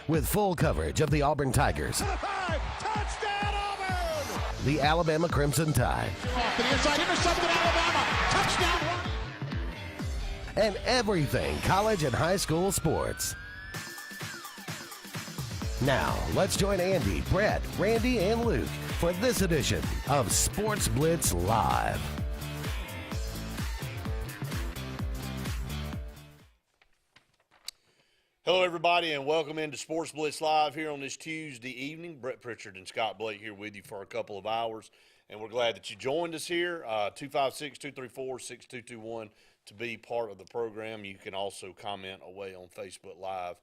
with full coverage of the Auburn Tigers, Touchdown, Auburn! the Alabama Crimson Tide, Off to the inside, intercepted Alabama. Touchdown! and everything college and high school sports. Now, let's join Andy, Brett, Randy, and Luke for this edition of Sports Blitz Live. Hello, everybody, and welcome into Sports Blitz Live here on this Tuesday evening. Brett Pritchard and Scott Blake here with you for a couple of hours, and we're glad that you joined us here. 256-234-6221 to be part of the program. You can also comment away on Facebook Live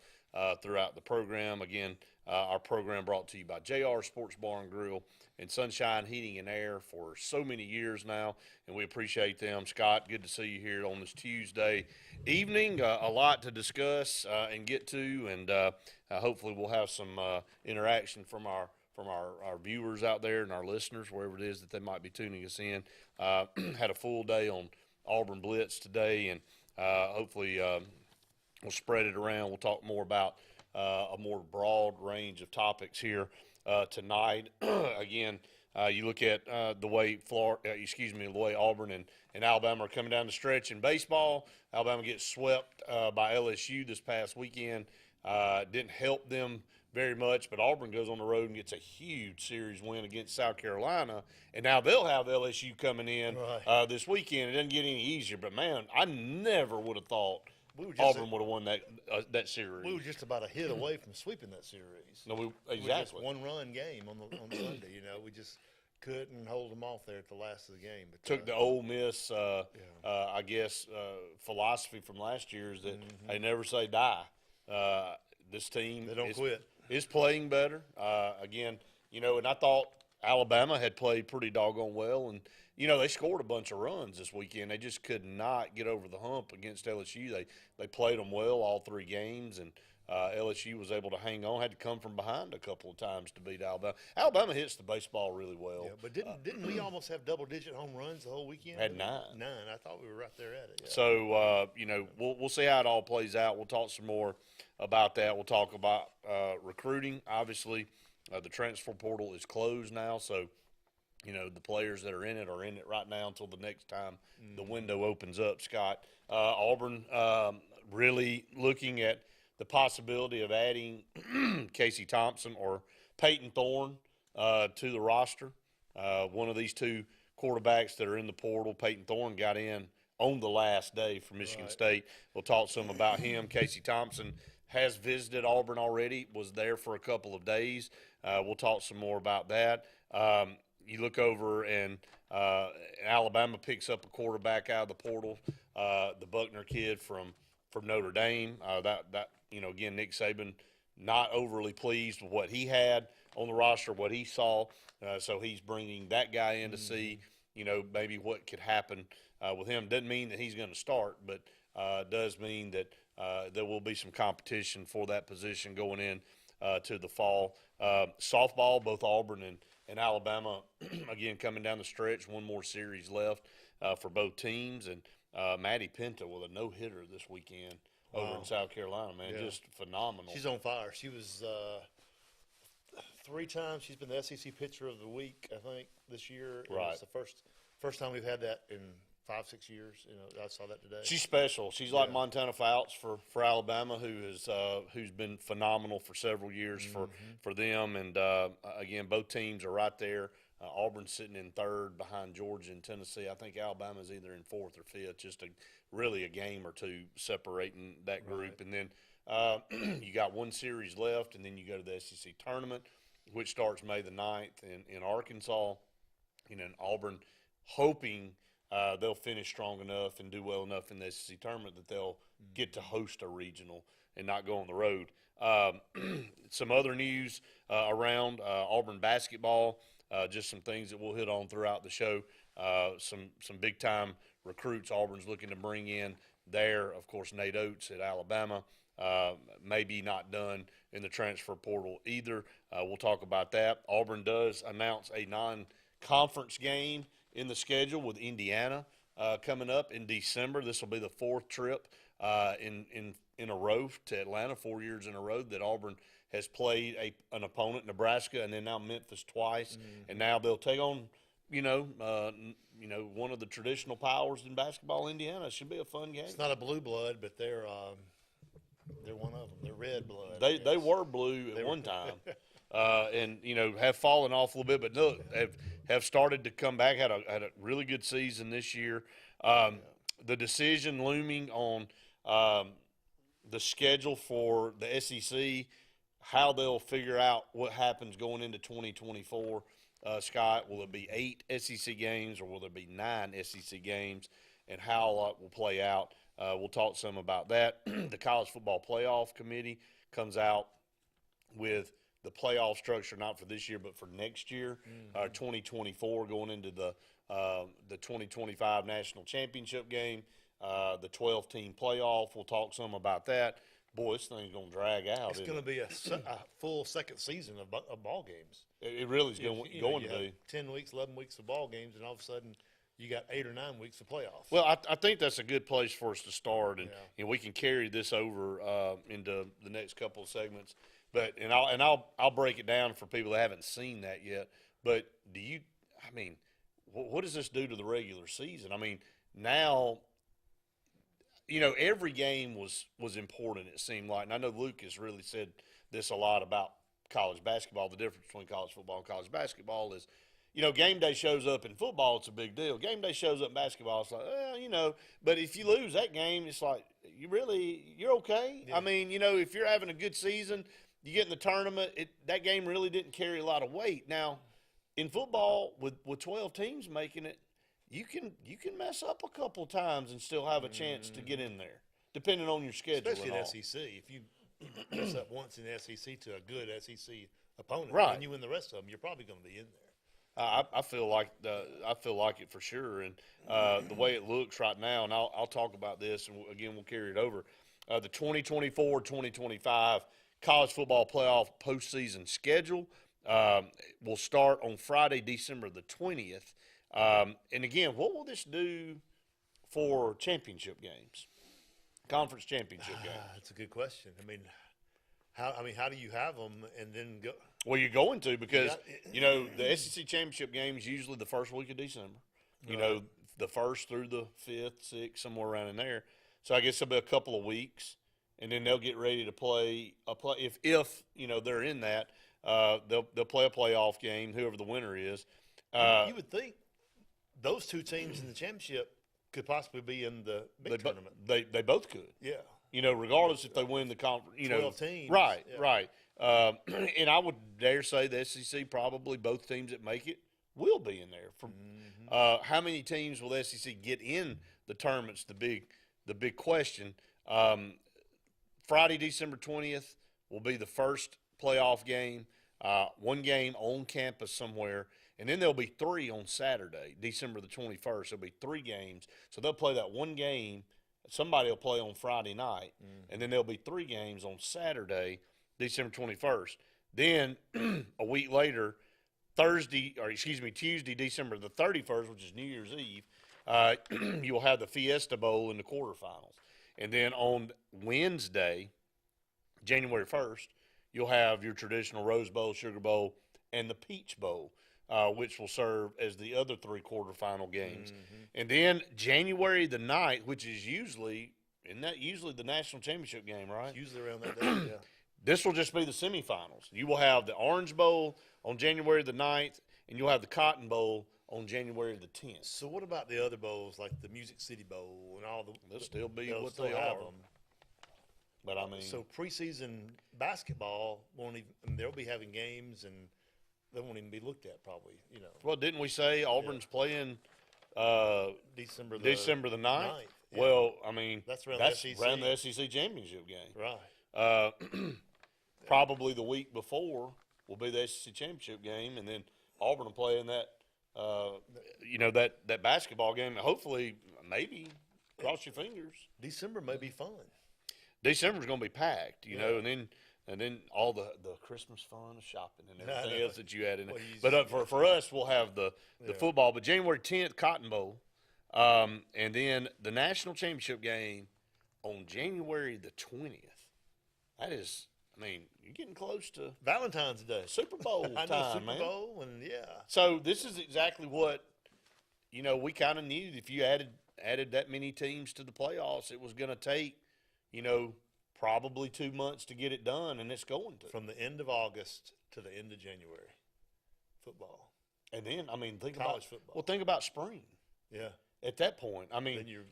throughout the program. Again, our program brought to you by JR Sports Bar and Grill and Sunshine Heating and Air for so many years now, and we appreciate them. Scott, good to see you here on this Tuesday evening. A lot to discuss and get to, and hopefully we'll have some interaction from our viewers out there and our listeners, wherever it is that they might be tuning us in. Had a full day on Auburn Blitz today, and hopefully we'll spread it around. We'll talk more about a more broad range of topics here tonight. Again, you look at the way the way Auburn and Alabama are coming down the stretch in baseball. Alabama gets swept by LSU this past weekend. Didn't help them very much, but Auburn goes on the road and gets a huge series win against South Carolina, and now they'll have LSU coming in this weekend. It doesn't get any easier, but man, I never would have thought Auburn would have won that series. We were just about a hit away from sweeping that series. No, Exactly. exactly. Just one-run game on Sunday. You know, we just couldn't hold them off there at the last of the game. But Took the Ole Miss, I guess, philosophy from last year is that they never say die. This team They don't quit. Is playing better. Again, you know, and I thought Alabama had played pretty doggone well, and you know, they scored a bunch of runs this weekend. They just could not get over the hump against LSU. They played them well all three games, and LSU was able to hang on. Had to come from behind a couple of times to beat Alabama. Alabama hits the baseball really well. Yeah, but didn't we almost have double-digit home runs the whole weekend? Had 9. 9. I thought we were right there at it. Yeah. So, you know, we'll see how it all plays out. We'll talk some more about that. We'll talk about recruiting. Obviously, the transfer portal is closed now, so – you know, the players that are in it right now until the next time the window opens up, Scott. Auburn really looking at the possibility of adding Casey Thompson or Peyton Thorne to the roster. One of these two quarterbacks that are in the portal. Peyton Thorne got in on the last day for Michigan State. We'll talk some about him. Casey Thompson has visited Auburn already, was there for a couple of days. We'll talk some more about that. You look over and Alabama picks up a quarterback out of the portal, the Buckner kid from Notre Dame. That you know, again, Nick Saban not overly pleased with what he had on the roster, what he saw. So he's bringing that guy in to see, you know, maybe what could happen with him. Doesn't mean that he's going to start, but does mean that there will be some competition for that position going in to the fall. Softball, both Auburn and Alabama, again, coming down the stretch, one more series left for both teams. And Maddie Pinto with a no-hitter this weekend over in South Carolina, man. Just phenomenal. She's on fire. She was 3 times. She's been the SEC Pitcher of the Week, I think, this year. Right. It's the first time we've had that in 5-6 years. You know, I saw that today. She's special. She's like Montana Fouts for Alabama, who's been phenomenal for several years for them. And again, both teams are right there. Auburn's sitting in 3rd behind Georgia and Tennessee. I think Alabama's either in 4th or 5th. Just really a game or two separating that group. Right. And then you got one series left, and then you go to the SEC tournament, which starts May the 9th in Arkansas. You know, and Auburn hoping they'll finish strong enough and do well enough in the SEC tournament that they'll get to host a regional and not go on the road. Some other news around Auburn basketball, just some things that we'll hit on throughout the show. Some big-time recruits Auburn's looking to bring in there. Of course, Nate Oates at Alabama, maybe not done in the transfer portal either. We'll talk about that. Auburn does announce a non-conference game in the schedule with Indiana coming up in December. This will be the 4th trip in a row to Atlanta, 4 years in a row that Auburn has played an opponent, Nebraska, and then now Memphis twice, and now they'll take on one of the traditional powers in basketball, Indiana. It should be a fun game. It's not a blue blood, but they're one of them. They're red blood. They were blue at one time, and have fallen off a little bit, but look, have started to come back. Had a really good season this year. The decision looming on the schedule for the SEC, how they'll figure out what happens going into 2024. Scott, will it be 8 SEC games or will there be 9 SEC games, and how a lot will play out? We'll talk some about that. The College Football Playoff Committee comes out with the playoff structure, not for this year, but for next year, 2024, going into the 2025 National Championship game, the 12-team playoff. We'll talk some about that. Boy, this thing's going to drag out. It's going to be a full second season of ball games. It really is going to be. 10 weeks, 11 weeks of ball games, and all of a sudden you got 8 or 9 weeks of playoffs. Well, I think that's a good place for us to start, and we can carry this over into the next couple of segments. But I'll break it down for people that haven't seen that yet. But what does this do to the regular season? I mean, now, every game was important, it seemed like. And I know Luke has really said this a lot about college basketball. The difference between college football and college basketball is, game day shows up in football, it's a big deal. Game day shows up in basketball, it's like, but if you lose that game, it's like, you're okay? Yeah. I mean, if you're having a good season, you get in the tournament, that game really didn't carry a lot of weight. Now, in football, with 12 teams making it, you can mess up a couple times and still have a chance to get in there, depending on your schedule. Especially in SEC. If you mess up once in the SEC to a good SEC opponent, right, and you win the rest of them, you're probably going to be in there. I feel like it for sure, and the way it looks right now, and I'll talk about this, and again we'll carry it over. The 2024-2025 College Football Playoff postseason schedule will start on Friday, December the 20th. And again, what will this do for championship games, conference championship games? That's a good question. How do you have them and then go? Well, you're going to, because the SEC championship game is usually the first week of December. The 1st through the 5th, 6th, somewhere around in there. So I guess it'll be a couple of weeks, and then they'll get ready to play if they're in that. They'll play a playoff game, whoever the winner is. You would think those two teams in the championship could possibly be in the big tournament. They both could. Yeah. Regardless if they win the conference. 12 teams. Right, yeah. right. And I would dare say the SEC, probably both teams that make it will be in there. How many teams will the SEC get in the tournaments? The big question. Friday, December 20th will be the first playoff game. One game on campus somewhere, and then there'll be 3 on Saturday, December the 21st. There'll be 3 games. So they'll play that one game. Somebody will play on Friday night, and then there'll be 3 games on Saturday, December 21st. Then a week later, Tuesday, December the 31st, which is New Year's Eve, you'll have the Fiesta Bowl in the quarterfinals. And then on Wednesday, January 1st, you'll have your traditional Rose Bowl, Sugar Bowl, and the Peach Bowl, which will serve as the other 3 quarterfinal games. And then January the 9th, which is usually the national championship game, right? It's usually around that day, yeah. This will just be the semifinals. You will have the Orange Bowl on January the 9th, and you'll have the Cotton Bowl on January the 10th. So what about the other bowls, like the Music City Bowl and all the? They'll still be they'll what still they have are. them. But I mean, so preseason basketball won't even. They'll be having games, and they won't even be looked at probably. Well, didn't we say Auburn's playing December the 9th? Yeah. Well, I mean, that's around the SEC championship game. Right. Probably the week before will be the SEC championship game, and then Auburn will play in that, that basketball game. Hopefully, maybe, cross your fingers. December may be fun. December's going to be packed, and then all the Christmas fun, shopping, and everything else that you add in there. But for us, we'll have the football. But January 10th, Cotton Bowl, and then the national championship game on January the 20th. That is, I mean, you're getting close to Valentine's Day. Super Bowl I know, time, Super man. Bowl, and yeah. So this is exactly what, we kind of knew. If you added that many teams to the playoffs, it was going to take, probably 2 months to get it done, and it's going to. From the end of August to the end of January, football. And then, I mean, think College about football. Well, think about spring. Yeah. At that point, I mean, Then you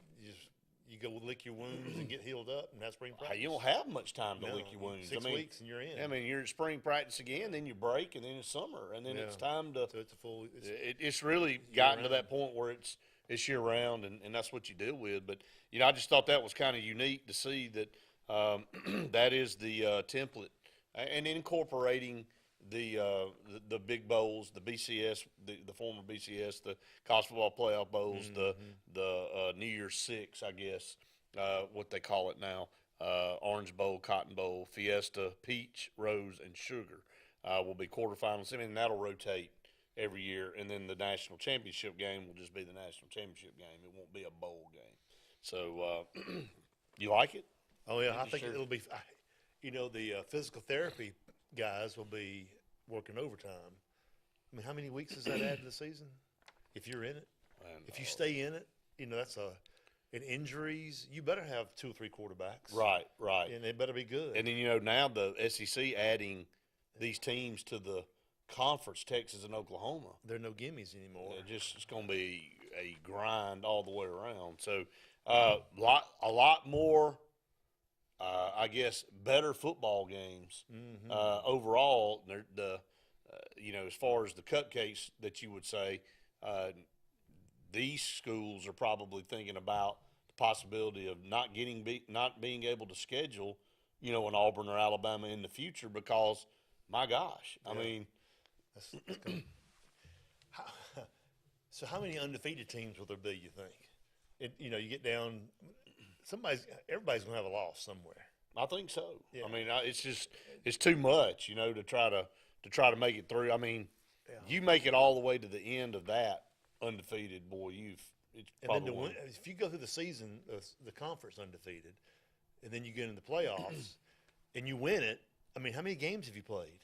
go lick your wounds and get healed up, and that's spring practice. you don't have much time to No, lick your wounds. 6 I mean, weeks and you're in. I mean, you're at spring practice again, then you break, and then it's summer, and then it's time to. So it's a full. It's really gotten to that point where it's year round, and that's what you deal with. But I just thought that was kind of unique to see that that is the template, and incorporating the big bowls, the BCS, the former BCS, the college football playoff bowls, the New Year's Six, I guess, what they call it now, Orange Bowl, Cotton Bowl, Fiesta, Peach, Rose, and Sugar will be quarterfinals. I mean, that'll rotate every year, and then the national championship game will just be the national championship game. It won't be a bowl game. So, you like it? Oh yeah, I think it'll be. The physical therapy guys will be working overtime. I mean, how many weeks does that add to the season? If you're in it, if you stay in it, that's in injuries, you better have 2 or 3 quarterbacks. Right. And they better be good. And then, now the SEC adding these teams to the conference, Texas and Oklahoma. There are no gimmies anymore. It's going to be a grind all the way around. So, a lot more, I guess, better football games overall. As far as the cupcakes that you would say, these schools are probably thinking about the possibility of not being able to schedule, an Auburn or Alabama in the future because, my gosh, I mean. That's good. So how many undefeated teams will there be, you think? You get down, everybody's going to have a loss somewhere. I think so. Yeah. I mean, it's too much, to try to make it through. I mean, you make it all the way to the end of that undefeated, boy, it's probably and then if you go through the season, the conference undefeated, and then you get into the playoffs, and you win it. I mean, how many games have you played?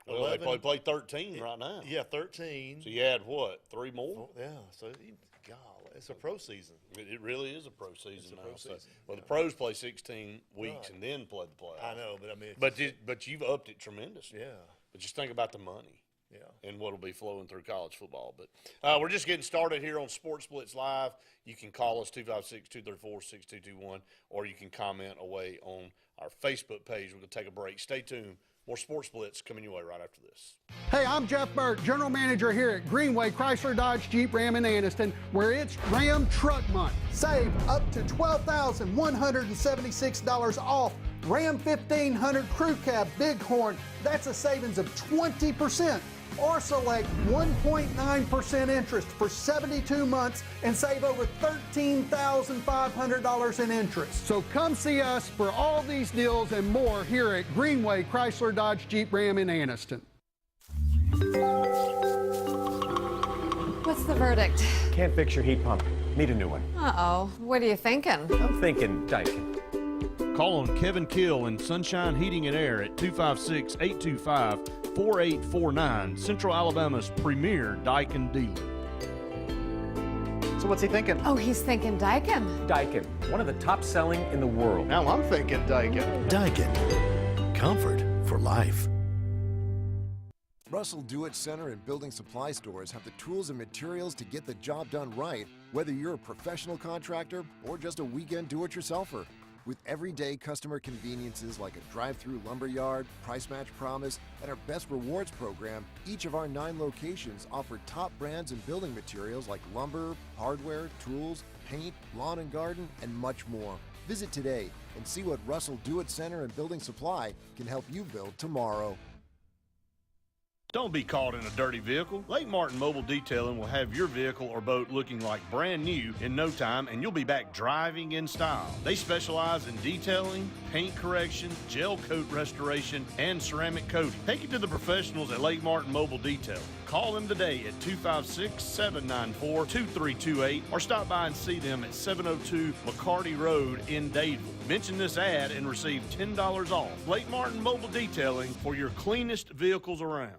Well, 11? they play 13 right now. Yeah, 13. So you add what, 3 more? Yeah. So, it's a pro season. It really is a pro season now. pro season. The pros play 16 weeks and then play the playoffs. I know, but I mean. But you've upped it tremendously. Yeah. But just think about the money. Yeah. And what'll be flowing through college football. But we're just getting started here on Sports Blitz Live. You can call us 256-234-6221, or you can comment away on our Facebook page. We're going to take a break. Stay tuned. More Sports Blitz coming your way right after this. Hey, I'm Jeff Burt, General Manager here at Greenway Chrysler Dodge Jeep Ram in Anniston, where it's Ram Truck Month. Save up to $12,176 off Ram 1500 Crew Cab Bighorn. That's a savings of 20%. Or select 1.9% interest for 72 months and save over $13,500 in interest. So come see us for all these deals and more here at Greenway Chrysler Dodge Jeep Ram in Anniston. What's the verdict? Can't fix your heat pump. Need a new one. Uh-oh. What are you thinking? I'm thinking Daikin. Call on Kevin Kill in Sunshine Heating and Air at 256-825-4849, Central Alabama's premier Daikin dealer. So what's he thinking? Oh, he's thinking Daikin. Daikin, one of the top selling in the world. Now I'm thinking Daikin. Daikin. Comfort for life. Russell Do-It Center and building supply stores have the tools and materials to get the job done right, whether you're a professional contractor or just a weekend do-it-yourselfer. With everyday customer conveniences like a drive-through lumberyard, price match promise, and our best rewards program, each of our 9 locations offer top brands and building materials like lumber, hardware, tools, paint, lawn and garden, and much more. Visit today and see what Russell Do-It Center and Building Supply can help you build tomorrow. Don't be caught in a dirty vehicle. Lake Martin Mobile Detailing will have your vehicle or boat looking like brand new in no time, and you'll be back driving in style. They specialize in detailing, paint correction, gel coat restoration, and ceramic coating. Take it to the professionals at Lake Martin Mobile Detailing. Call them today at 256-794-2328 or stop by and see them at 702 McCarty Road in Dadeville. Mention this ad and receive $10 off. Lake Martin Mobile Detailing for your cleanest vehicles around.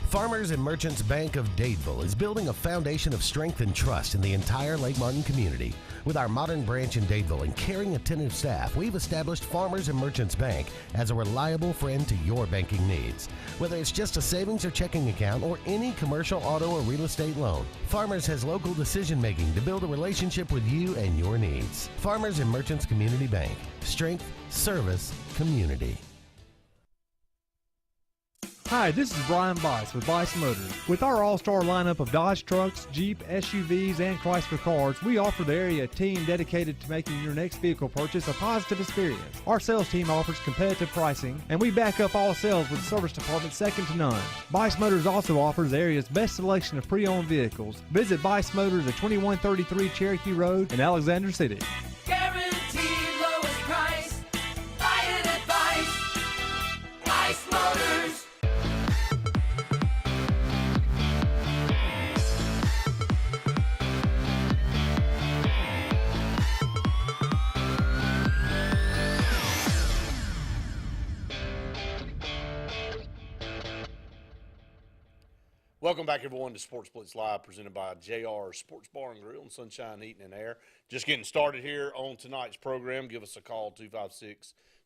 Farmers and Merchants Bank of Dadeville is building a foundation of strength and trust in the entire Lake Martin community. With our modern branch in Dadeville and caring, attentive staff, we've established Farmers and Merchants Bank as a reliable friend to your banking needs. Whether it's just a savings or checking account or any commercial, auto, or real estate loan, Farmers has local decision making to build a relationship with you and your needs. Farmers and Merchants Community Bank. Strength, service, community. Hi, this is Brian Bice with Bice Motors. With our all-star lineup of Dodge trucks, Jeep, SUVs, and Chrysler cars, we offer the area a team dedicated to making your next vehicle purchase a positive experience. Our sales team offers competitive pricing, and we back up all sales with a service department second to none. Bice Motors also offers the area's best selection of pre-owned vehicles. Visit Bice Motors at 2133 Cherokee Road in Alexander City. Guaranteed lowest price. Buy it at Bice. Bice Motors. Welcome back, everyone, to Sports Blitz Live, presented by JR Sports Bar and Grill and Sunshine Heating and Air. Just getting started here on tonight's program. Give us a call,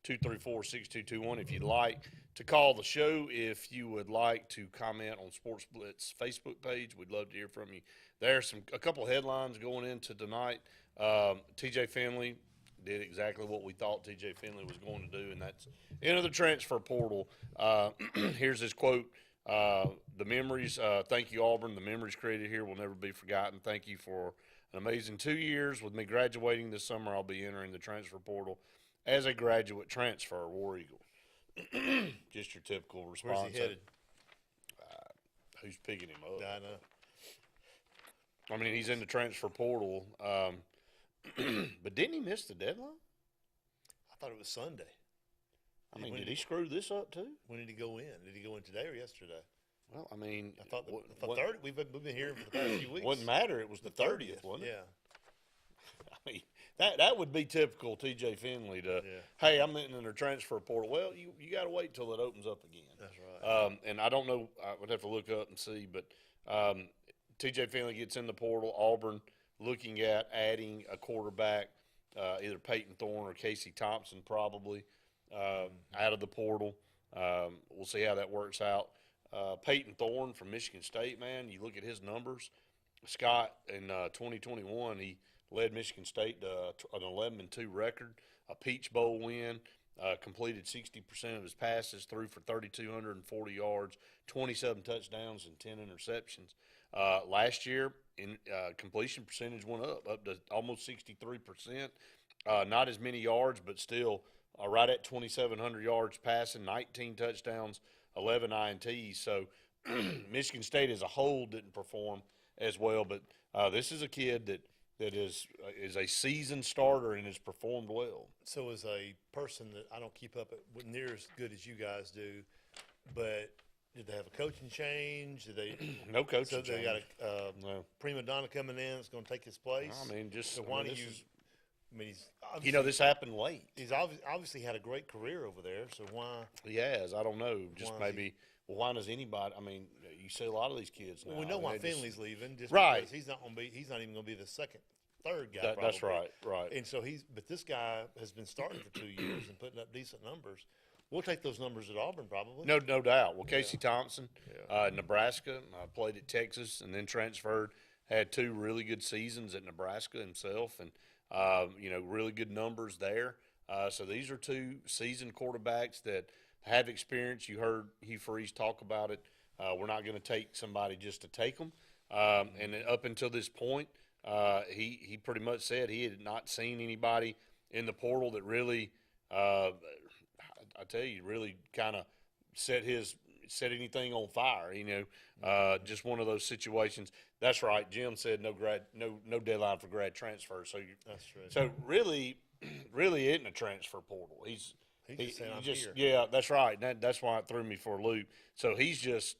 256-234-6221, if you'd like to call the show. If you would like to comment on Sports Blitz Facebook page, we'd love to hear from you. There's a couple of headlines going into tonight. TJ Finley did exactly what we thought TJ Finley was going to do, and that's into the transfer portal. Here's his quote. The memories, thank you, Auburn. The memories created here will never be forgotten. Thank you for an amazing 2 years. With me graduating this summer, I'll be entering the transfer portal as a graduate transfer, War Eagle. Just your typical response. Where's he headed? Who's picking him up? I know. I mean, he's in the transfer portal. But didn't he miss the deadline? I thought it was Sunday. I mean, did he screw this up too? When did he go in? Did he go in today or yesterday? Well, I mean, I thought 30. We've been here for the past few weeks. Wouldn't matter. It was the 30th, wasn't it? Yeah. I mean, that would be typical TJ Finley to, hey, I'm in the transfer portal. Well, you got to wait till it opens up again. That's right. And I don't know. I would have to look up and see. But TJ Finley gets in the portal. Auburn looking at adding a quarterback, either Peyton Thorne or Casey Thompson probably. Out of the portal. We'll see how that works out. Peyton Thorne from Michigan State, man, you look at his numbers. Scott, in 2021, he led Michigan State to an 11-2 record, a Peach Bowl win, completed 60% of his passes, threw for 3,240 yards, 27 touchdowns, and 10 interceptions. Last year, completion percentage went up to almost 63%. Not as many yards, but still right at 2,700 yards passing, 19 touchdowns, 11 INTs. So Michigan State as a whole didn't perform as well, but this is a kid that is a seasoned starter and has performed well. So as a person that I don't keep up with near as good as you guys do, but did they have a coaching change? Did they no coaching so change? They got a prima donna coming in that's going to take his place? I mean, just so why do you? I mean, he's this happened late. He's obviously had a great career over there, so why? He has. I don't know. Just maybe. Well, why does anybody? I mean, you see a lot of these kids now. Well, we know why Finley's leaving. Just right. Because he's not going to be. He's not even going to be the third guy. That's right. Right. And so but this guy has been starting for 2 years and putting up decent numbers. We'll take those numbers at Auburn probably. No doubt. Well, Casey Thompson, Nebraska, played at Texas and then transferred. Had 2 really good seasons at Nebraska himself, and really good numbers there. So these are 2 seasoned quarterbacks that have experience. You heard Hugh Freeze talk about it. We're not going to take somebody just to take them. And up until this point, he pretty much said he had not seen anybody in the portal that really, I tell you, really kind of set his set anything on fire. Just one of those situations. That's right. Jim said no deadline for grad transfer. So that's true. So really isn't a transfer portal. He's just saying I'm here. Yeah, that's right. That's why it threw me for a loop. So he's just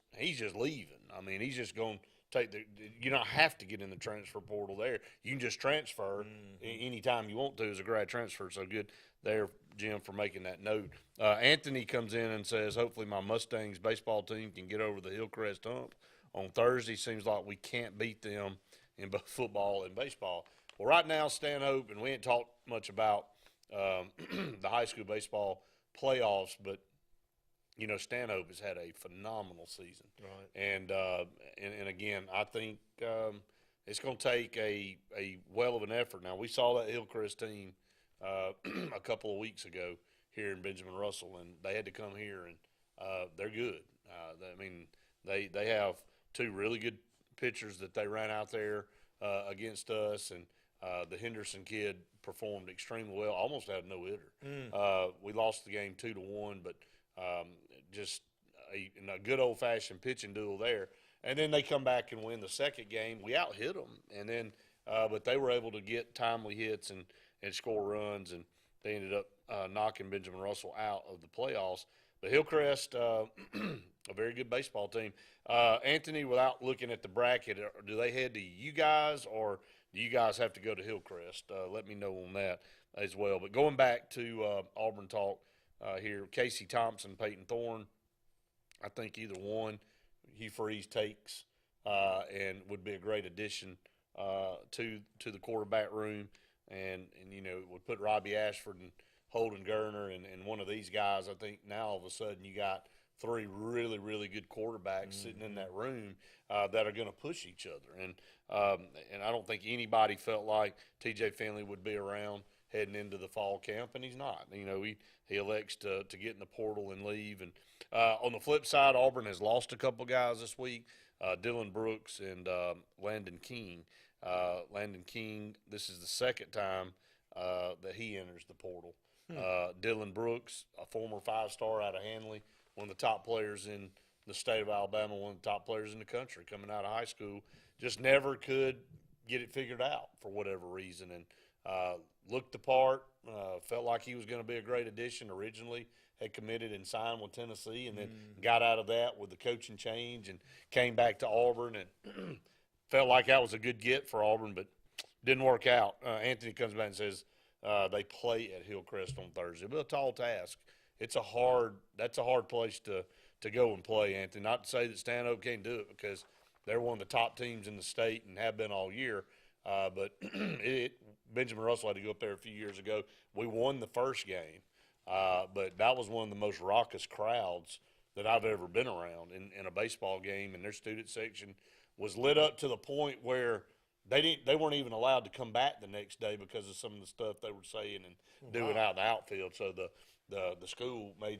leaving. I mean, he's just going to take you don't have to get in the transfer portal there. You can just transfer anytime you want to as a grad transfer. So good there, Jim, for making that note. Anthony comes in and says, hopefully my Mustangs baseball team can get over the Hillcrest hump on Thursday. Seems like we can't beat them in both football and baseball. Well, right now, Stanhope, and we ain't talked much about the high school baseball playoffs, but Stanhope has had a phenomenal season. Right. And again, I think it's going to take a well of an effort. Now, we saw that Hillcrest team a couple of weeks ago here in Benjamin Russell, and they had to come here, and they're good. They have two really good pitchers that they ran out there against us, and the Henderson kid performed extremely well, almost had no hitter. We lost the game 2-1, but just a good old-fashioned pitching duel there. And then they come back and win the second game. We out-hit them, and then but they were able to get timely hits and score runs, and they ended up knocking Benjamin Russell out of the playoffs. But Hillcrest, a very good baseball team. Anthony, without looking at the bracket, do they head to you guys, or do you guys have to go to Hillcrest? Let me know on that as well. But going back to Auburn talk here, Casey Thompson, Peyton Thorne, I think either one Hugh Freeze takes and would be a great addition to the quarterback room. And it would put Robbie Ashford and Holden Gerner and one of these guys. I think now all of a sudden you got three really, really good quarterbacks sitting in that room that are going to push each other. And I don't think anybody felt like T.J. Finley would be around heading into the fall camp, and he's not. He elects to get in the portal and leave. And on the flip side, Auburn has lost a couple guys this week, Dylan Brooks and Landon King. Landon King, this is the second time that he enters the portal. Dylan Brooks, a former 5-star out of Handley, one of the top players in the state of Alabama, one of the top players in the country coming out of high school, just never could get it figured out for whatever reason, and looked the part, felt like he was going to be a great addition originally, had committed and signed with Tennessee, and then got out of that with the coaching change and came back to Auburn and felt like that was a good get for Auburn, but didn't work out. Anthony comes back and says they play at Hillcrest on Thursday. But a tall task. That's a hard place to go and play, Anthony. Not to say that Stanhope can't do it, because they're one of the top teams in the state and have been all year. But Benjamin Russell had to go up there a few years ago. We won the first game, but that was one of the most raucous crowds that I've ever been around in a baseball game, and their student section was lit up to the point where they weren't even allowed to come back the next day because of some of the stuff they were saying and doing out in the outfield. So the school they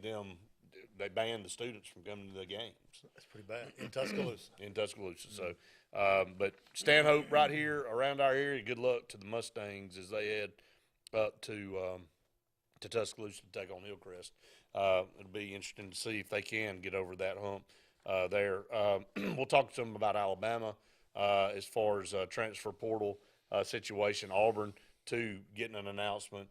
banned the students from coming to the games. That's pretty bad in Tuscaloosa. In Tuscaloosa. So, but Stanhope right here around our area. Good luck to the Mustangs as they head up to Tuscaloosa to take on Hillcrest. It'll be interesting to see if they can get over that hump there. We'll talk to them about Alabama as far as transfer portal situation. Auburn too, getting an announcement,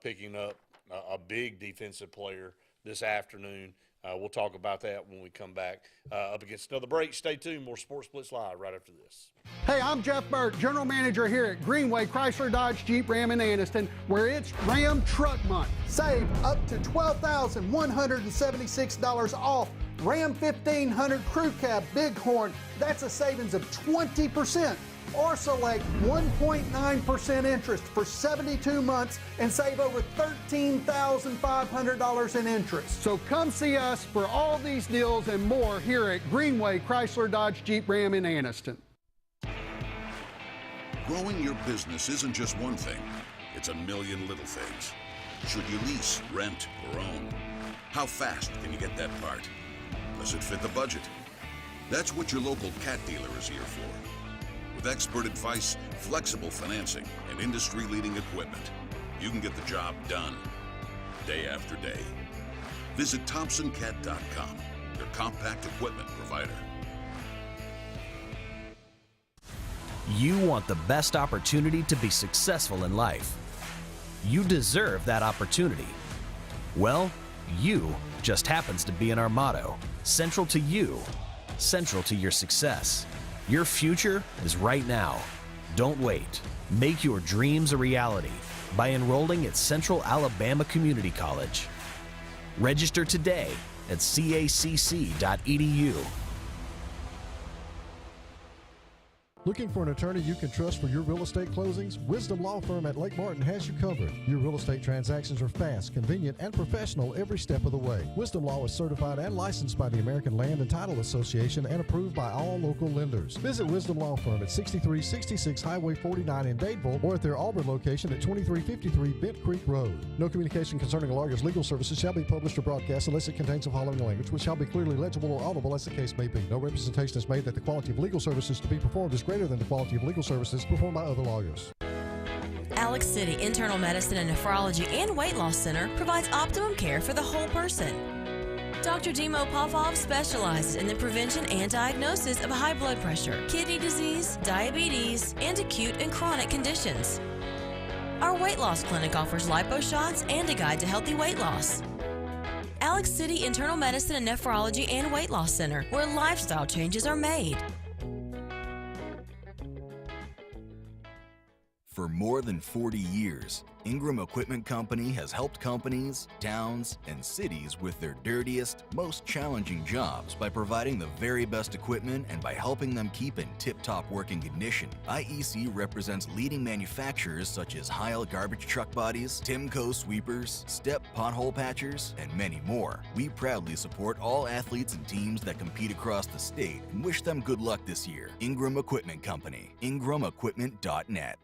picking up a big defensive player this afternoon. We'll talk about that when we come back. Up against another break. Stay tuned. More Sports Blitz Live right after this. Hey, I'm Jeff Burt, General Manager here at Greenway Chrysler Dodge Jeep Ram in Anniston, where it's Ram Truck Month. Save up to $12,176 off Ram 1500 Crew Cab Bighorn. That's a savings of 20%. Or select 1.9% interest for 72 months and save over $13,500 in interest. So come see us for all these deals and more here at Greenway Chrysler Dodge Jeep Ram in Anniston. Growing your business isn't just one thing, it's a million little things. Should you lease, rent, or own? How fast can you get that part? Does it fit the budget? That's what your local Cat dealer is here for. With expert advice, flexible financing, and industry-leading equipment, you can get the job done day after day. Visit ThompsonCat.com your compact equipment provider. You want the best opportunity to be successful in life. You deserve that opportunity. Well, you just happens to be in our motto. Central to you, central to your success. Your future is right now. Don't wait. Make your dreams a reality by enrolling at Central Alabama Community College. Register today at cacc.edu. Looking for an attorney you can trust for your real estate closings? Wisdom Law Firm at Lake Martin has you covered. Your real estate transactions are fast, convenient, and professional every step of the way. Wisdom Law is certified and licensed by the American Land and Title Association and approved by all local lenders. Visit Wisdom Law Firm at 6366 Highway 49 in Dadeville or at their Auburn location at 2353 Bent Creek Road. No communication concerning a lawyer's legal services shall be published or broadcast unless it contains the following language, which shall be clearly legible or audible as the case may be. No representation is made that the quality of legal services to be performed is greater than the quality of legal services performed by other lawyers. Alex City Internal Medicine and Nephrology and Weight Loss Center provides optimum care for the whole person. Dr. Dimo Popov specializes in the prevention and diagnosis of high blood pressure, kidney disease, diabetes, and acute and chronic conditions. Our weight loss clinic offers lipo shots and a guide to healthy weight loss. Alex City Internal Medicine and Nephrology and Weight Loss Center, where lifestyle changes are made. For more than 40 years, Ingram Equipment Company has helped companies, towns, and cities with their dirtiest, most challenging jobs by providing the very best equipment and by helping them keep in tip-top working condition. IEC represents leading manufacturers such as Heil garbage truck bodies, Timco sweepers, Step pothole patchers, and many more. We proudly support all athletes and teams that compete across the state and wish them good luck this year. Ingram Equipment Company, ingramequipment.net.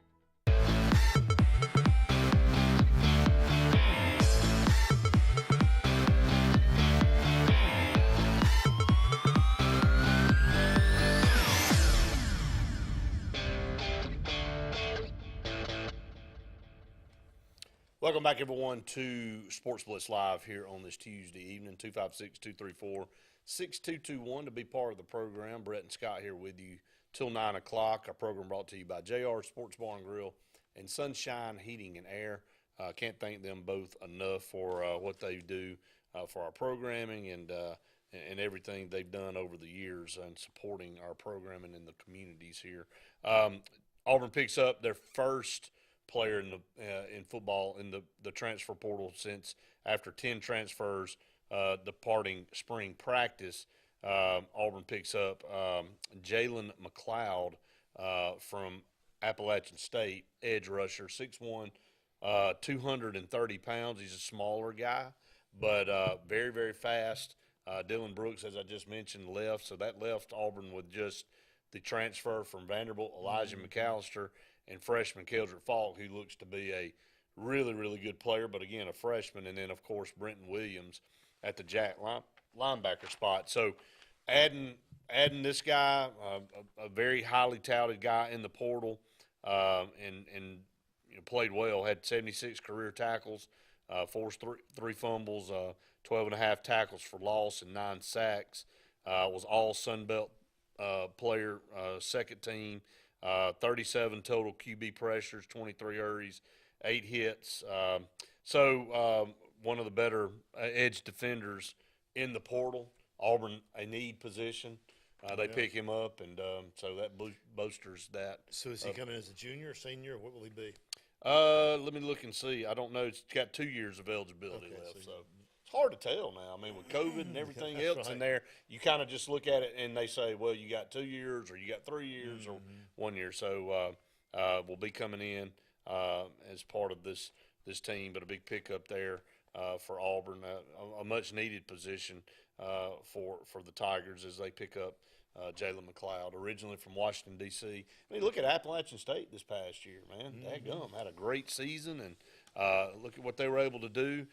Welcome back, everyone, to Sports Blitz Live here on this Tuesday evening, 256-234-6221 to be part of the program. Brett and Scott here with you till 9 o'clock. Our program brought to you by JR Sports Bar and Grill and Sunshine Heating and Air. Can't thank them both enough for what they do for our programming and everything they've done over the years and supporting our programming in the communities here. Auburn picks up their first player in football in the transfer portal since after 10 transfers departing spring practice. Auburn picks up Jalen McLeod from Appalachian State, edge rusher, 6'1", 230 pounds. He's a smaller guy, but very, very fast. Dylan Brooks, as I just mentioned, left, so that left Auburn with just the transfer from Vanderbilt, Elijah McAllister, and freshman Keldrick Falk, who looks to be a really, really good player, but again, a freshman. And then, of course, Brenton Williams at the jack linebacker spot. So adding this guy, a very highly touted guy in the portal, and played well, had 76 career tackles, forced three fumbles, 12.5 tackles for loss, and 9 sacks. Was all Sun Belt player, second team. 37 total QB pressures, 23 hurries, 8 hits. So one of the better edge defenders in the portal. Auburn, a need position. They pick him up, and so that bolsters that. So is he coming as a junior or senior, or what will he be? Let me look and see. I don't know. It's got 2 years of eligibility left, so it's hard to tell now. I mean, with COVID and everything else in there, you kind of just look at it and they say, well, you got 2 years or you got 3 years or 1 year. So we'll be coming in as part of this team, but a big pickup there for Auburn, a much-needed position for the Tigers as they pick up Jalen McLeod, originally from Washington, D.C. I mean, look at Appalachian State this past year, man. Dadgum, had a great season, and look at what they were able to do.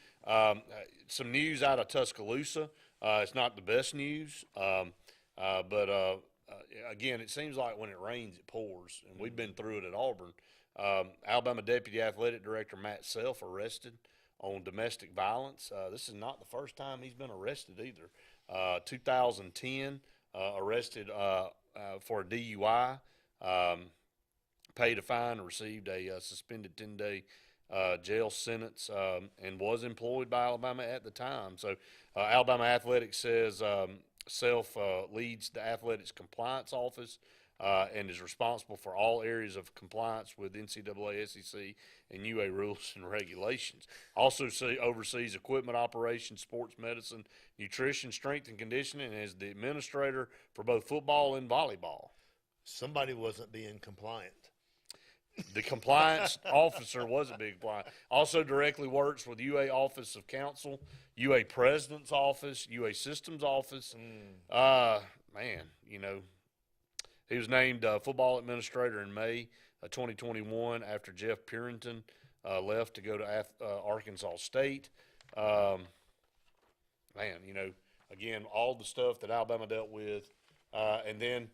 Some news out of Tuscaloosa. It's not the best news, but again, it seems like when it rains, it pours, and we've been through it at Auburn. Alabama Deputy Athletic Director Matt Self arrested on domestic violence. This is not the first time he's been arrested either. 2010, arrested for a DUI, paid a fine, received a suspended 10-day jail sentence, and was employed by Alabama at the time. So Alabama Athletics says Self leads the athletics compliance office and is responsible for all areas of compliance with NCAA, SEC, and UA rules and regulations. Also oversees equipment operations, sports medicine, nutrition, strength and conditioning, and is the administrator for both football and volleyball. Somebody wasn't being compliant. The compliance officer wasn't being compliant. Also directly works with UA Office of Counsel, UA President's Office, UA Systems Office. Man, you know, he was named football administrator in May 2021 after Jeff Purinton left to go to Arkansas State. Man, you know, again, all the stuff that Alabama dealt with. And then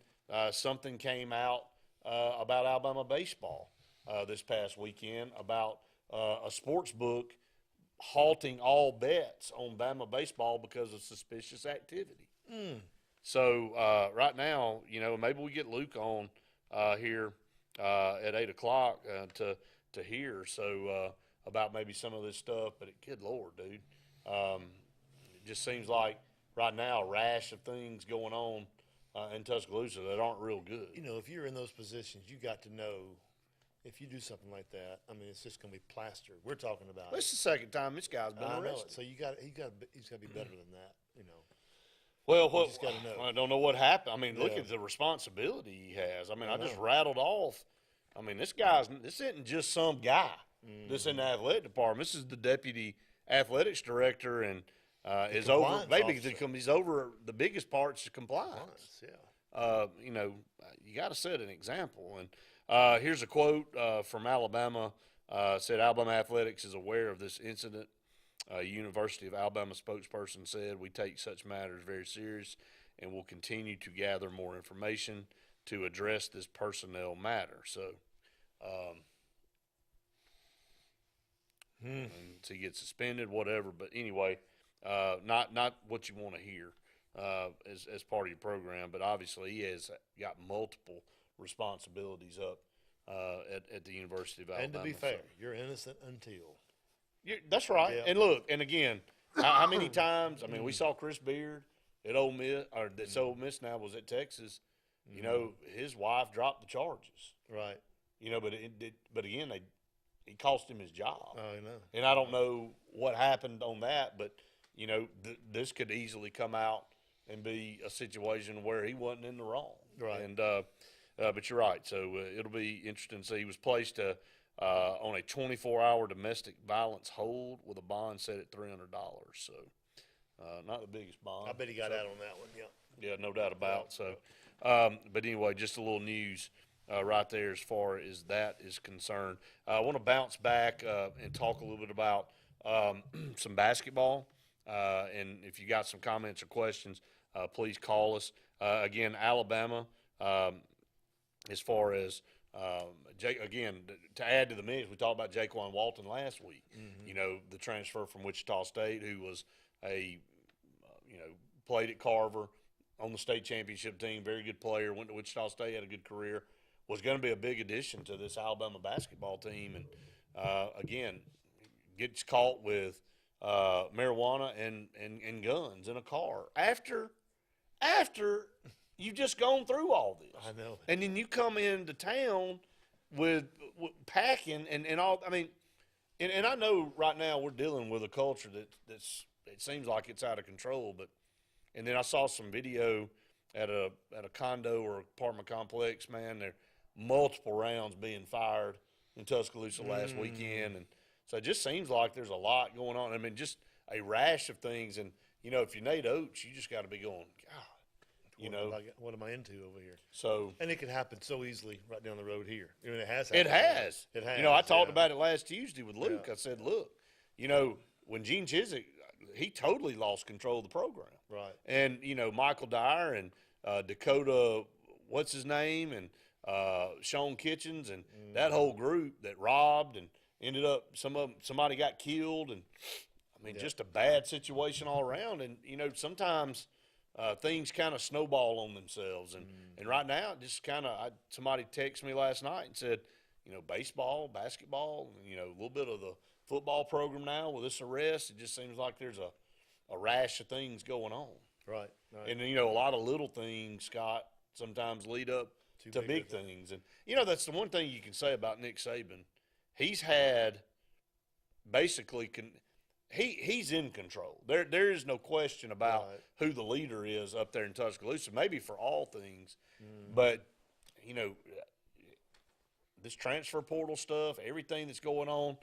something came out about Alabama baseball this past weekend about a sports book halting all bets on Bama baseball because of suspicious activity. So right now, you know, maybe we get Luke on here at 8 o'clock to hear about maybe some of this stuff. But good Lord, dude, it just seems like right now a rash of things going on in Tuscaloosa that aren't real good. You know, if you're in those positions, you got to know if you do something like that. I mean, it's just going to be plastered. We're talking about. This is the second time this guy's been arrested. So he's got to be better than that. You know. Well, just gotta know. I don't know what happened. I mean, look at the responsibility he has. I mean, I just rattled off. I mean, this isn't just some guy that's in the athletic department. This is the deputy athletics director and is over maybe he's over the biggest parts of compliance. Yeah. You know, you got to set an example. And here's a quote from Alabama. Said Alabama Athletics is aware of this incident. University of Alabama spokesperson said, "We take such matters very serious and will continue to gather more information to address this personnel matter." So, and so he gets suspended, whatever. But anyway, not what you want to hear as part of your program. But obviously, he has got multiple responsibilities up at the University of Alabama. And to be fair, you're innocent until. That's right. Yeah. And look, and again, how many times? I mean, we saw Chris Beard at Ole Miss, or that's Ole Miss now, was at Texas. You know, his wife dropped the charges. Right. You know, but again, it cost him his job. Oh, I know. And I don't know what happened on that, but you know, this could easily come out and be a situation where he wasn't in the wrong. Right. And but you're right. So it'll be interesting to see. He was placed on a 24-hour domestic violence hold with a bond set at $300. So not the biggest bond. I bet he got out on that one. Yeah. Yeah, no doubt about. So, but anyway, just a little news right there as far as that is concerned. I want to bounce back and talk a little bit about some basketball. And if you got some comments or questions, please call us. Again, Alabama, as far as again, to add to the mix, we talked about Jaquan Walton last week. You know, the transfer from Wichita State, who was played at Carver on the state championship team, very good player, went to Wichita State, had a good career, was going to be a big addition to this Alabama basketball team. And again, gets caught with marijuana and guns in a car after you've just gone through all this. I know. And then you come into town with packing and all. I mean, and I know right now we're dealing with a culture that's it seems like it's out of control. But and then I saw some video at a condo or apartment complex. Man, there multiple rounds being fired in Tuscaloosa last weekend, and so it just seems like there's a lot going on. I mean, just a rash of things. And you know, if you're Nate Oates, you just got to be going, God. You know, what am I into over here? So, and it can happen so easily right down the road here. I mean, it has happened. It has. You know, I talked yeah. about it last Tuesday with Luke. I said, look, you know, when Gene Chizik, he totally lost control of the program. Right. And, you know, Michael Dyer and Dakota, what's his name, and Sean Kitchens and that whole group that robbed and ended up somebody got killed, and I mean just a bad situation all around. And sometimes things kind of snowball on themselves, and right now it just kind of somebody texted me last night and said, baseball, basketball, a little bit of the football program now with this arrest, it just seems like there's a rash of things going on. Right. And a lot of little things, Scott, sometimes lead up to big things. And that's the one thing you can say about Nick Saban. He's had basically he's in control. There is no question about who the leader is up there in Tuscaloosa, maybe for all things. But this transfer portal stuff, everything that's going on,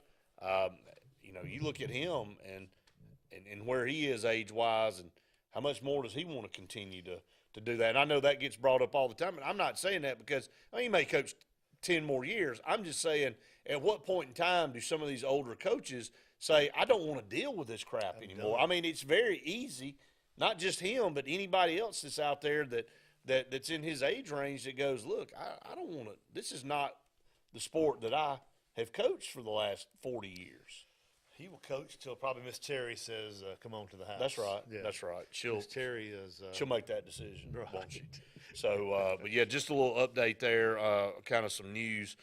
you look at him and where he is age-wise, and how much more does he want to continue to do that? And I know that gets brought up all the time, and I'm not saying that because he may coach 10 more years. I'm just saying, at what point in time do some of these older coaches say, I don't want to deal with this crap anymore? I mean, it's very easy, not just him, but anybody else that's out there that's in his age range that goes, look, I don't want to – this is not the sport that I have coached for the last 40 years. He will coach till probably Miss Terry says, come on to the house. That's right. Yeah. That's right. Miss Terry is she'll make that decision, right. won't she? So, but yeah, just a little update there, kind of some news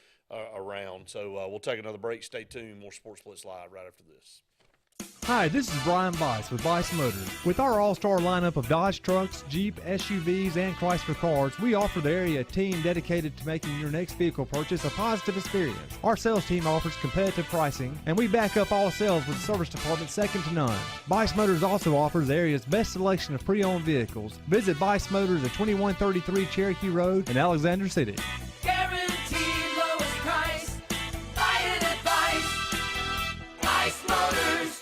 around. So we'll take another break. Stay tuned. More Sports Blitz Live right after this. Hi, this is Brian Bice with Bice Motors. With our all-star lineup of Dodge trucks, Jeep, SUVs, and Chrysler cars, we offer the area team dedicated to making your next vehicle purchase a positive experience. Our sales team offers competitive pricing, and we back up all sales with a service department second to none. Bice Motors also offers the area's best selection of pre-owned vehicles. Visit Bice Motors at 2133 Cherokee Road in Alexander City. Guaranteed lowest price. Buy it at Bice Motors.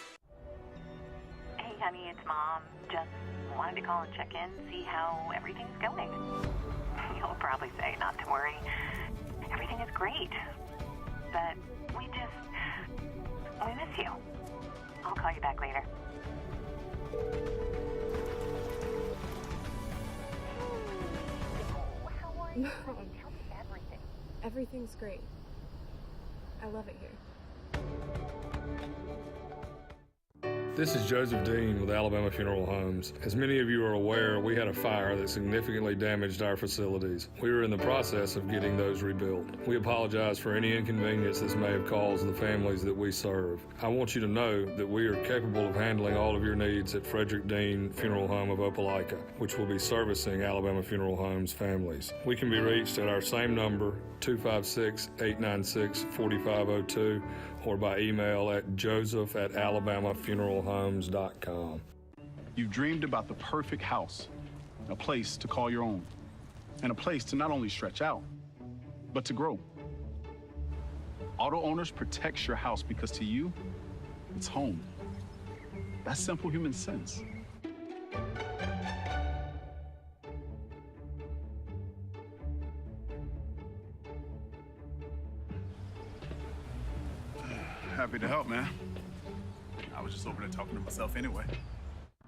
Hey, honey, it's Mom. Just wanted to call and check in, see how everything's going. You'll probably say not to worry. Everything is great. But we miss you. I'll call you back later. How are you? Tell me everything. Everything's great. I love it here. This is Joseph Dean with Alabama Funeral Homes. As many of you are aware, we had a fire that significantly damaged our facilities. We are in the process of getting those rebuilt. We apologize for any inconvenience this may have caused the families that we serve. I want you to know that we are capable of handling all of your needs at Frederick Dean Funeral Home of Opelika, which will be servicing Alabama Funeral Homes families. We can be reached at our same number, 256-896-4502, or by email at joseph@alabamafuneralhomes.com. You've dreamed about the perfect house, a place to call your own, and a place to not only stretch out, but to grow. Auto Owners protects your house because to you, it's home. That's simple human sense. Happy to help, man. I was just over there talking to myself anyway.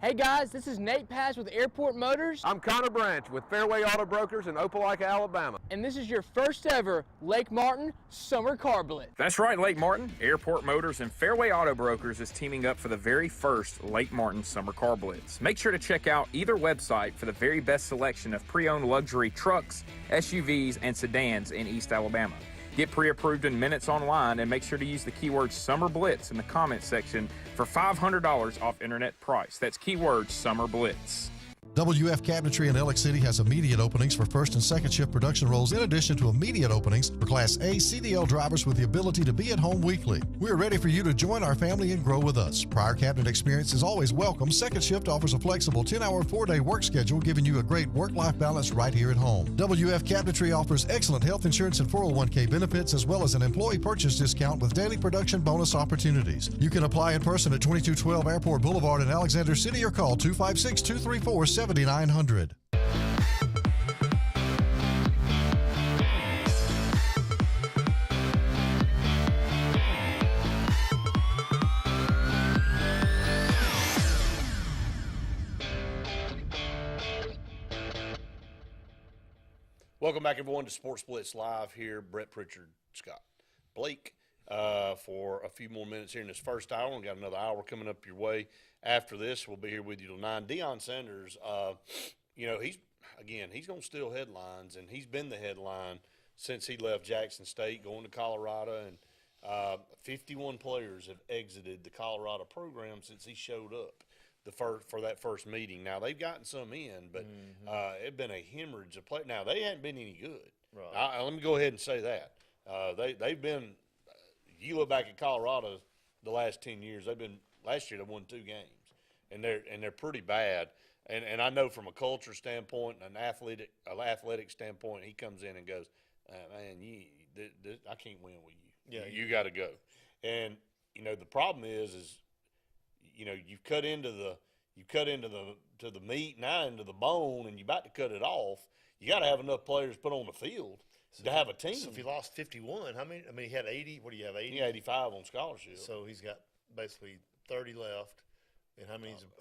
Hey guys, this is Nate Paz with Airport Motors. I'm Connor Branch with Fairway Auto Brokers in Opelika, Alabama. And this is your first ever Lake Martin Summer Car Blitz. That's right, Lake Martin. Airport Motors and Fairway Auto Brokers is teaming up for the very first Lake Martin Summer Car Blitz. Make sure to check out either website for the very best selection of pre-owned luxury trucks, SUVs, and sedans in East Alabama. Get pre-approved in minutes online and make sure to use the keyword Summer Blitz in the comments section for $500 off internet price. That's keyword Summer Blitz. WF Cabinetry in Alex City has immediate openings for first and second shift production roles in addition to immediate openings for Class A CDL drivers with the ability to be at home weekly. We are ready for you to join our family and grow with us. Prior cabinet experience is always welcome. Second shift offers a flexible 10-hour, 4-day work schedule, giving you a great work-life balance right here at home. WF Cabinetry offers excellent health insurance and 401k benefits, as well as an employee purchase discount with daily production bonus opportunities. You can apply in person at 2212 Airport Boulevard in Alexander City or call 256-234-7900. Welcome back, everyone, to Sports Blitz Live here. Brett Pritchard, Scott Blake. for a few more minutes here in this first hour. We've got another hour coming up your way. After this, we'll be here with you till 9. Deion Sanders, he's going to steal headlines, and he's been the headline since he left Jackson State, going to Colorado, and 51 players have exited the Colorado program since he showed up for that first meeting. Now, they've gotten some in, but it's been a hemorrhage of play. Now, they hadn't been any good. Right. Let me go ahead and say that. They've been – you look back at Colorado the last 10 years, last year they won 2 games, and they're pretty bad. And I know from a culture standpoint and an athletic standpoint, he comes in and goes, man, I can't win with you. Yeah, you got to go. And the problem is you've cut into the meat, now into the bone, and you're about to cut it off. You got to have enough players put on the field to have a team. So if he lost 51, how many? I mean, he had 80. What do you have? 80. He had 85 on scholarship. So he's got basically 30 left. And how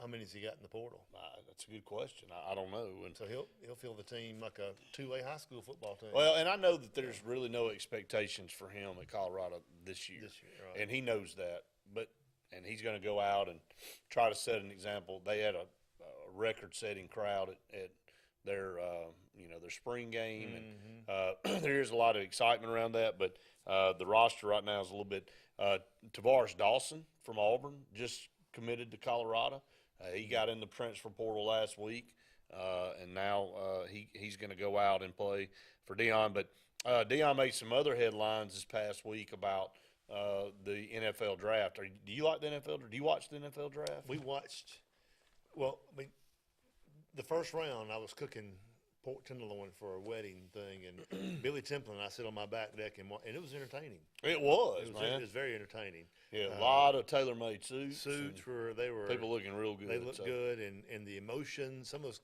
many's he got in the portal? That's a good question. I don't know. And so he'll feel the team like a 2A high school football team. Well, and I know that there's really no expectations for him at Colorado this year. Right. And he knows that. And he's going to go out and try to set an example. They had a record-setting crowd at their spring game, and there is a lot of excitement around that. But the roster right now is a little bit. Tavares Dawson from Auburn just committed to Colorado. He got in the transfer portal last week, and now he's going to go out and play for Deion. But Deion made some other headlines this past week about the NFL draft. Do you like the NFL? Do you watch the NFL draft? We watched. Well, I mean, the first round, I was cooking pork tenderloin for a wedding thing, and Billy Templin, I sit on my back deck, and it was entertaining. It was, man. It was very entertaining. Yeah, a lot of tailor-made suits. They were people looking real good. They looked good, and the emotion. Some of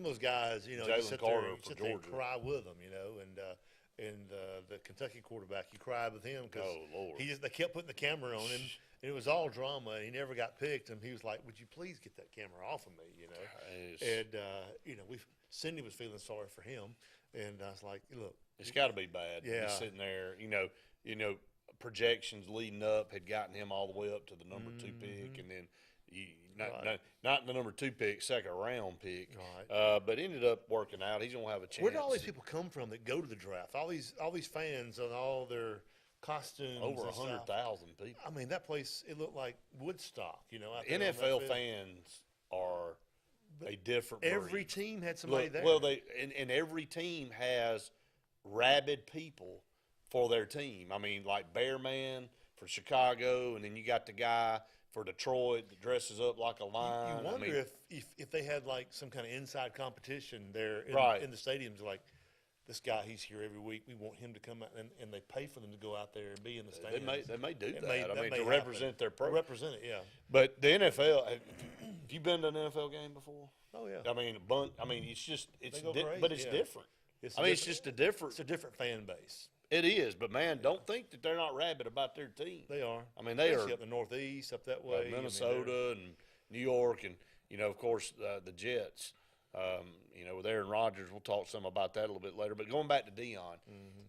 those guys, you Jalen Carter for Georgia, and cry with them, and the Kentucky quarterback, you cried with him because they kept putting the camera on him. And it was all drama, and he never got picked. And he was like, "Would you please get that camera off of me?" And Cindy was feeling sorry for him, and I was like, "Look, it's got to be bad." Yeah, he's sitting there. Projections leading up had gotten him all the way up to the number 2 pick, and then not the number 2 pick, second round pick, but ended up working out. He's gonna have a chance. Where do all these people come from that go to the draft? All these fans and all their costumes. Over 100,000 people. I mean, that place, it looked like Woodstock, out there NFL fans are a different every breed. team had somebody there. Well, and every team has rabid people for their team. I mean, like Bearman for Chicago, and then you got the guy for Detroit that dresses up like a lion. You wonder if they had like some kind of inside competition there in the stadiums, like, this guy, he's here every week. We want him to come out, and they pay for them to go out there and be in the stands. They may do that. To represent their program. Represent it, yeah. But the NFL, have you been to an NFL game before? Oh yeah. I mean, it's different. It's just a different. It's a different fan base. It is, but man, don't think that they're not rabid about their team. They are. I mean, they especially are up in the Northeast, up that way, Minnesota and New York, and of course the Jets. With Aaron Rodgers, we'll talk some about that a little bit later. But going back to Deion,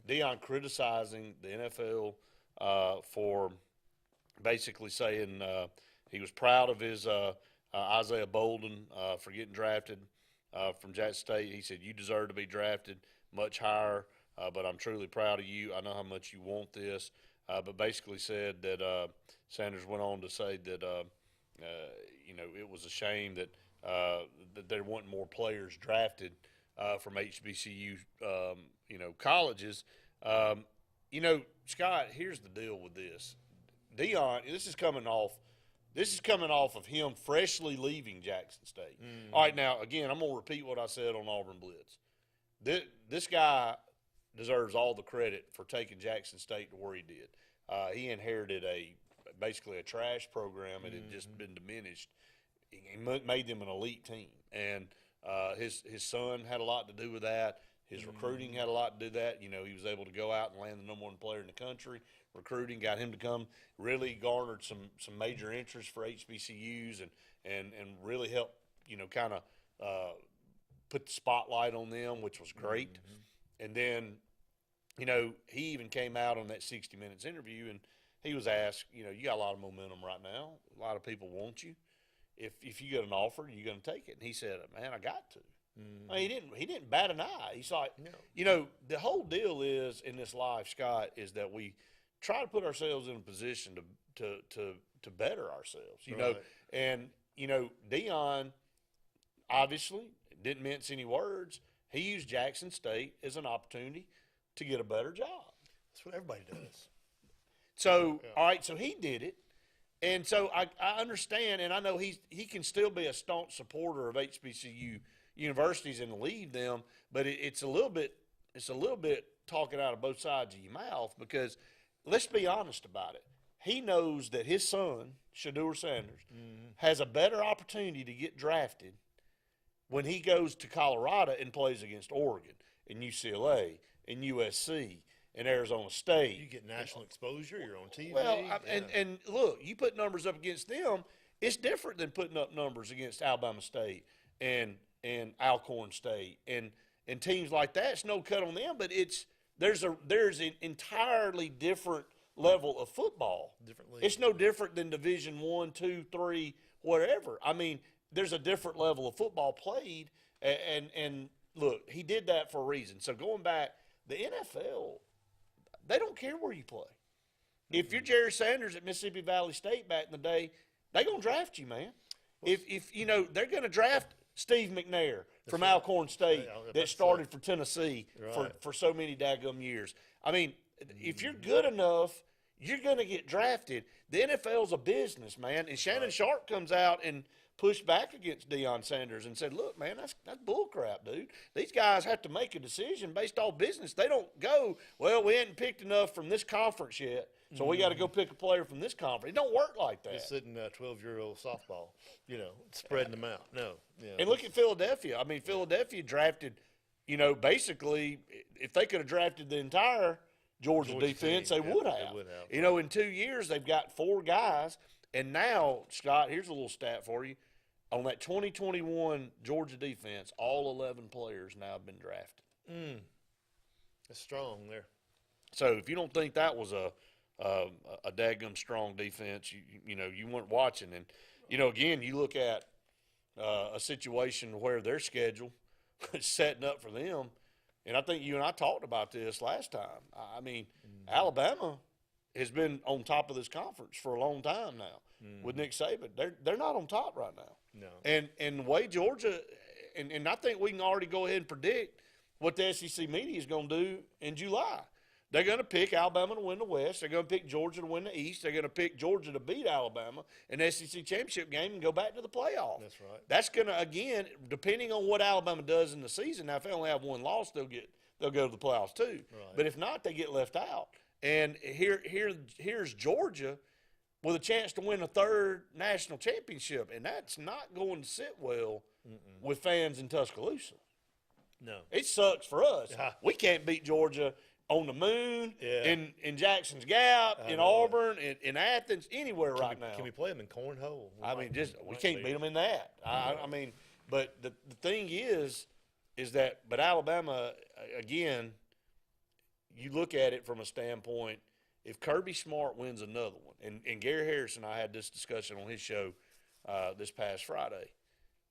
Deion criticizing the NFL for basically saying he was proud of his Isaiah Bolden for getting drafted from Jackson State. He said, "You deserve to be drafted much higher, but I'm truly proud of you. I know how much you want this." But basically said that Sanders went on to say that it was a shame that there weren't more players drafted from HBCU, colleges. Scott, here's the deal with this. Deion, this is coming off of him freshly leaving Jackson State. All right, now, again, I'm going to repeat what I said on Auburn Blitz. This guy deserves all the credit for taking Jackson State to where he did. He inherited basically a trash program that had just been diminished. He made them an elite team, and his son had a lot to do with that. His recruiting had a lot to do with that. He was able to go out and land the number 1 player in the country. Recruiting got him to come, really garnered some major interest for HBCUs and really helped, kind of put the spotlight on them, which was great. And then, he even came out on that 60 Minutes interview and he was asked, you know, you got a lot of momentum right now. A lot of people want you. If you get an offer, you're going to take it. And he said, man, I got to. I mean, he didn't bat an eye. He saw it. No. You know, the whole deal is in this life, Scott, is that we try to put ourselves in a position to better ourselves. You know, and you know, Deion obviously didn't mince any words. He used Jackson State as an opportunity to get a better job. That's what everybody does. So, all right, so he did it. And so I understand, and I know he can still be a staunch supporter of HBCU universities and leave them, but it's a little bit talking out of both sides of your mouth, because let's be honest about it. He knows that his son, Shedeur Sanders, has a better opportunity to get drafted when he goes to Colorado and plays against Oregon and UCLA and USC and Arizona State. You get national exposure. You're on TV. Well, and look, you put numbers up against them. It's different than putting up numbers against Alabama State and Alcorn State and teams like that. It's no cut on them, but there's an entirely different level of football. It's no different than Division 1, 2, 3, whatever. I mean, there's a different level of football played, and look, he did that for a reason. So going back, the NFL, they don't care where you play. If you're Jerry Sanders at Mississippi Valley State back in the day, they're going to draft you, man. If you know, they're going to draft Steve McNair from Alcorn State that started for Tennessee for so many daggum years. I mean, if you're good enough, you're going to get drafted. The NFL's a business, man. And Shannon Sharp comes out and pushed back against Deion Sanders and said, look, man, that's bullcrap, dude. These guys have to make a decision based off business. They don't go, well, we hadn't picked enough from this conference yet, so we got to go pick a player from this conference. It don't work like that. Just sitting 12-year-old softball, you know, spreading them out. No. Yeah. And look at Philadelphia. I mean, Philadelphia drafted, you know, basically, if they could have drafted the entire Georgia defense, they would have. You know, in 2 years, they've got 4 guys. And now, Scott, here's a little stat for you. On that 2021 Georgia defense, all 11 players now have been drafted. That's strong there. So if you don't think that was a daggum strong defense, you know, you weren't watching. And, you know, again, you look at a situation where their schedule is setting up for them. And I think you and I talked about this last time. I mean, Alabama has been on top of this conference for a long time now with Nick Saban. They're not on top right now. No. And the way Georgia, and I think we can already go ahead and predict what the SEC media is going to do in July. They're going to pick Alabama to win the West. They're going to pick Georgia to win the East. They're going to pick Georgia to beat Alabama in the SEC championship game and go back to the playoff. That's right. That's going to, again, depending on what Alabama does in the season. Now, if they only have one loss, they'll go to the playoffs too. Right. But if not, they get left out. And here's Georgia with a chance to win a 3rd national championship, and that's not going to sit well with fans in Tuscaloosa. No. It sucks for us. We can't beat Georgia on the Moon, in Jackson's Gap, in Auburn, in Athens, anywhere right now. Can we play them in cornhole? I mean, we can't beat them in that. I mean, but the thing is that, but Alabama, again, you look at it from a standpoint, if Kirby Smart wins another one, and Gary Harris and I had this discussion on his show this past Friday,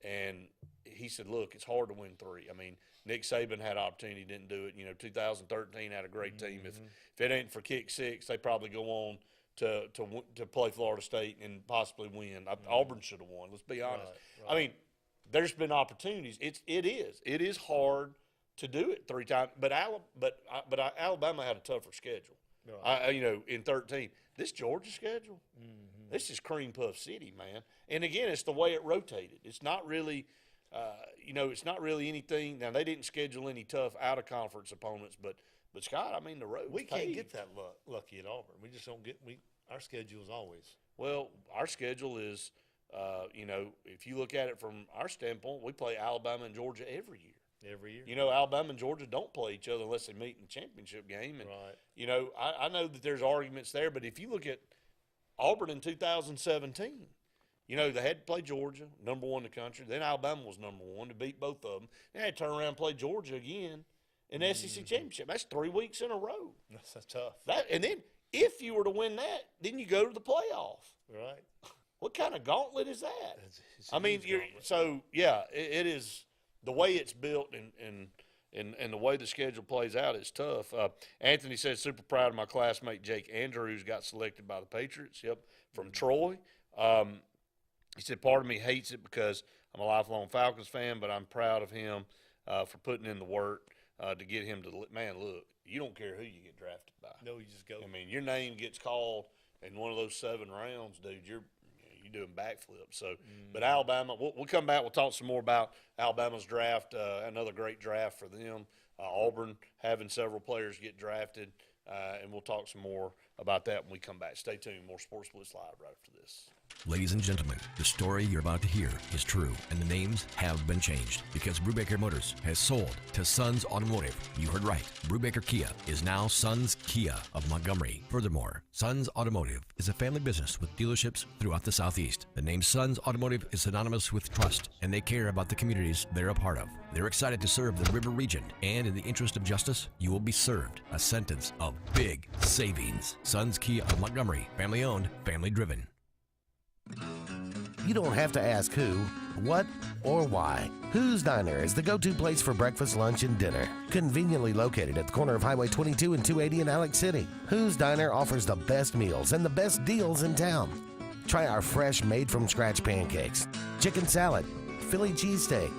and he said, look, it's hard to win 3. I mean, Nick Saban had opportunity, didn't do it. You know, 2013 had a great team. If it ain't for kick 6, they probably go on to play Florida State and possibly win. Auburn should have won, let's be honest. Right. I mean, there's been opportunities. It is hard to do it 3 times, but Alabama had a tougher schedule. Right. You know, in 13, this Georgia schedule, this is cream puff city, man. And again, it's the way it rotated. It's not really, you know, it's not really anything. Now they didn't schedule any tough out of conference opponents, but Scott, I mean, the road. We can't get that lucky at Auburn. We just don't get. Our schedule is always. Well, our schedule is, you know, if you look at it from our standpoint, we play Alabama and Georgia every year. Every year. You know, Alabama and Georgia don't play each other unless they meet in the championship game. And, you know, I know that there's arguments there, but if you look at Auburn in 2017, you know, they had to play Georgia, number 1 in the country. Then Alabama was number 1 to beat both of them. They had to turn around and play Georgia again in the SEC championship. That's 3 weeks in a row. That's tough. And then if you were to win that, then you go to the playoff. Right. What kind of gauntlet is that? It's a I mean, huge gauntlet. so yeah, it is the way it's built and the way the schedule plays out is tough. Anthony said, super proud of my classmate Jake Andrews got selected by the Patriots. Yep, from Troy. He said, part of me hates it because I'm a lifelong Falcons fan, but I'm proud of him for putting in the work to get him to – man, look, you don't care who you get drafted by. No, you just go. I mean, your name gets called in one of those 7 rounds, dude, you're doing backflips. So, but Alabama, we'll come back. We'll talk some more about Alabama's draft, another great draft for them. Auburn having several players get drafted, and we'll talk some more about that when we come back. Stay tuned. More Sports Blitz Live right after this. Ladies and gentlemen, the story you're about to hear is true, and the names have been changed because Brubaker Motors has sold to Sons Automotive. You heard right. Brubaker Kia is now Sons Kia of Montgomery. Furthermore, Sons Automotive is a family business with dealerships throughout the Southeast. The name Sons Automotive is synonymous with trust, and they care about the communities they're a part of. They're excited to serve the River region, and in the interest of justice, you will be served a sentence of big savings. Sons Kia of Montgomery, family owned, family driven. You don't have to ask who, what, or why. Who's Diner is the go-to place for breakfast, lunch, and dinner. Conveniently located at the corner of Highway 22 and 280 in Alex City. Who's Diner offers the best meals and the best deals in town. Try our fresh, made-from-scratch pancakes, chicken salad, Philly cheesesteak,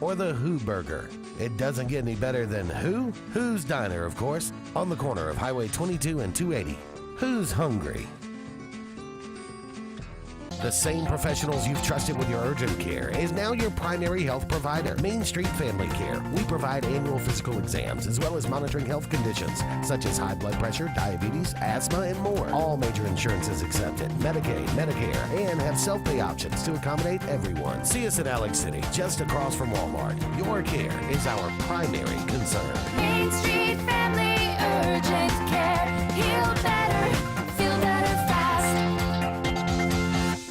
or the Who Burger. It doesn't get any better than who? Who's Diner, of course, on the corner of Highway 22 and 280. Who's hungry? The same professionals you've trusted with your urgent care is now your primary health provider, Main Street Family Care. We provide annual physical exams as well as monitoring health conditions such as high blood pressure, diabetes, asthma, and more. All major insurances accepted, Medicaid, Medicare, and have self-pay options to accommodate everyone. See us in Alex City, just across from Walmart. Your care is our primary concern. Main Street Family Urgent Care. Heal better, feel better fast.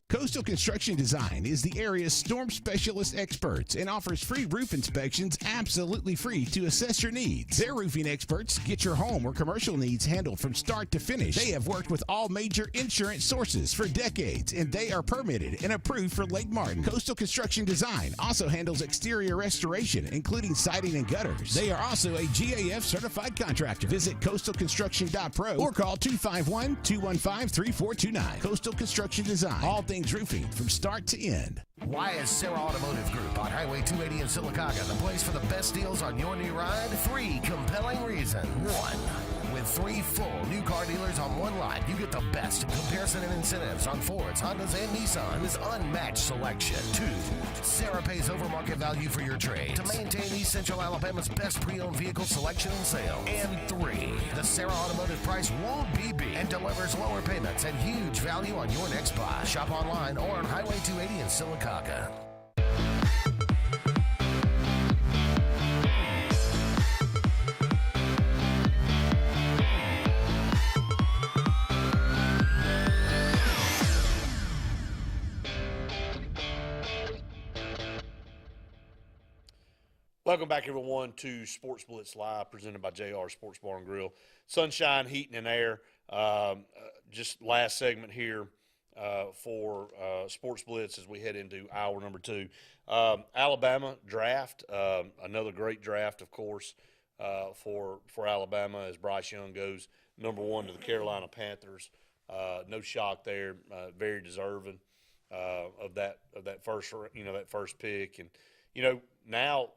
Coastal Construction Design is the area's storm specialist experts and offers free roof inspections absolutely free to assess your needs. Their roofing experts get your home or commercial needs handled from start to finish. They have worked with all major insurance sources for decades, and they are permitted and approved for Lake Martin. Coastal Construction Design also handles exterior restoration, including siding and gutters. They are also a GAF certified contractor. Visit coastalconstruction.pro or call 251-215-3429. Coastal Construction Design. All things roofing from start to end. Why is Sarah Automotive Group on Highway 280 in Sylacauga the place for the best deals on your new ride? 3 compelling reasons. 1. With 3 full new car dealers on one lot, you get the best comparison and incentives on Fords, Hondas, and Nissans. Unmatched selection. 2. Sarah pays over market value for your trade to maintain East Central Alabama's best pre-owned vehicle selection and sale. And 3. The Sarah Automotive price won't be beat and delivers lower payments and huge value on your next buy. Shop online or on Highway 280 in Sylacauga. Welcome back, everyone, to Sports Blitz Live, presented by JR Sports Bar and Grill. Sunshine, heating, and air. Just last segment here for Sports Blitz as we head into hour number 2. Alabama draft, another great draft, of course, for Alabama as Bryce Young goes number 1 to the Carolina Panthers. No shock there, very deserving of that first pick. And now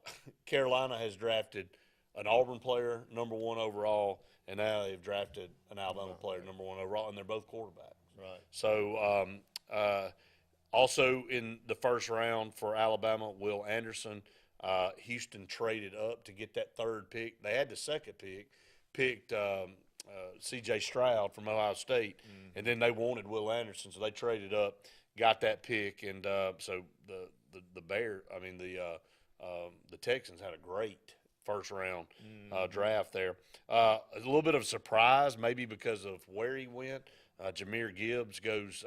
Carolina has drafted an Auburn player number 1 overall, and now they've drafted an Alabama player number 1 overall, and they're both quarterbacks. Right. So also in the first round for Alabama, Will Anderson. Houston traded up to get that 3rd pick. They had the 2nd pick, picked C.J. Stroud from Ohio State, and then they wanted Will Anderson, so they traded up, got that pick, and so the Texans had a great first round draft there. A little bit of surprise, maybe because of where he went. Jahmyr Gibbs goes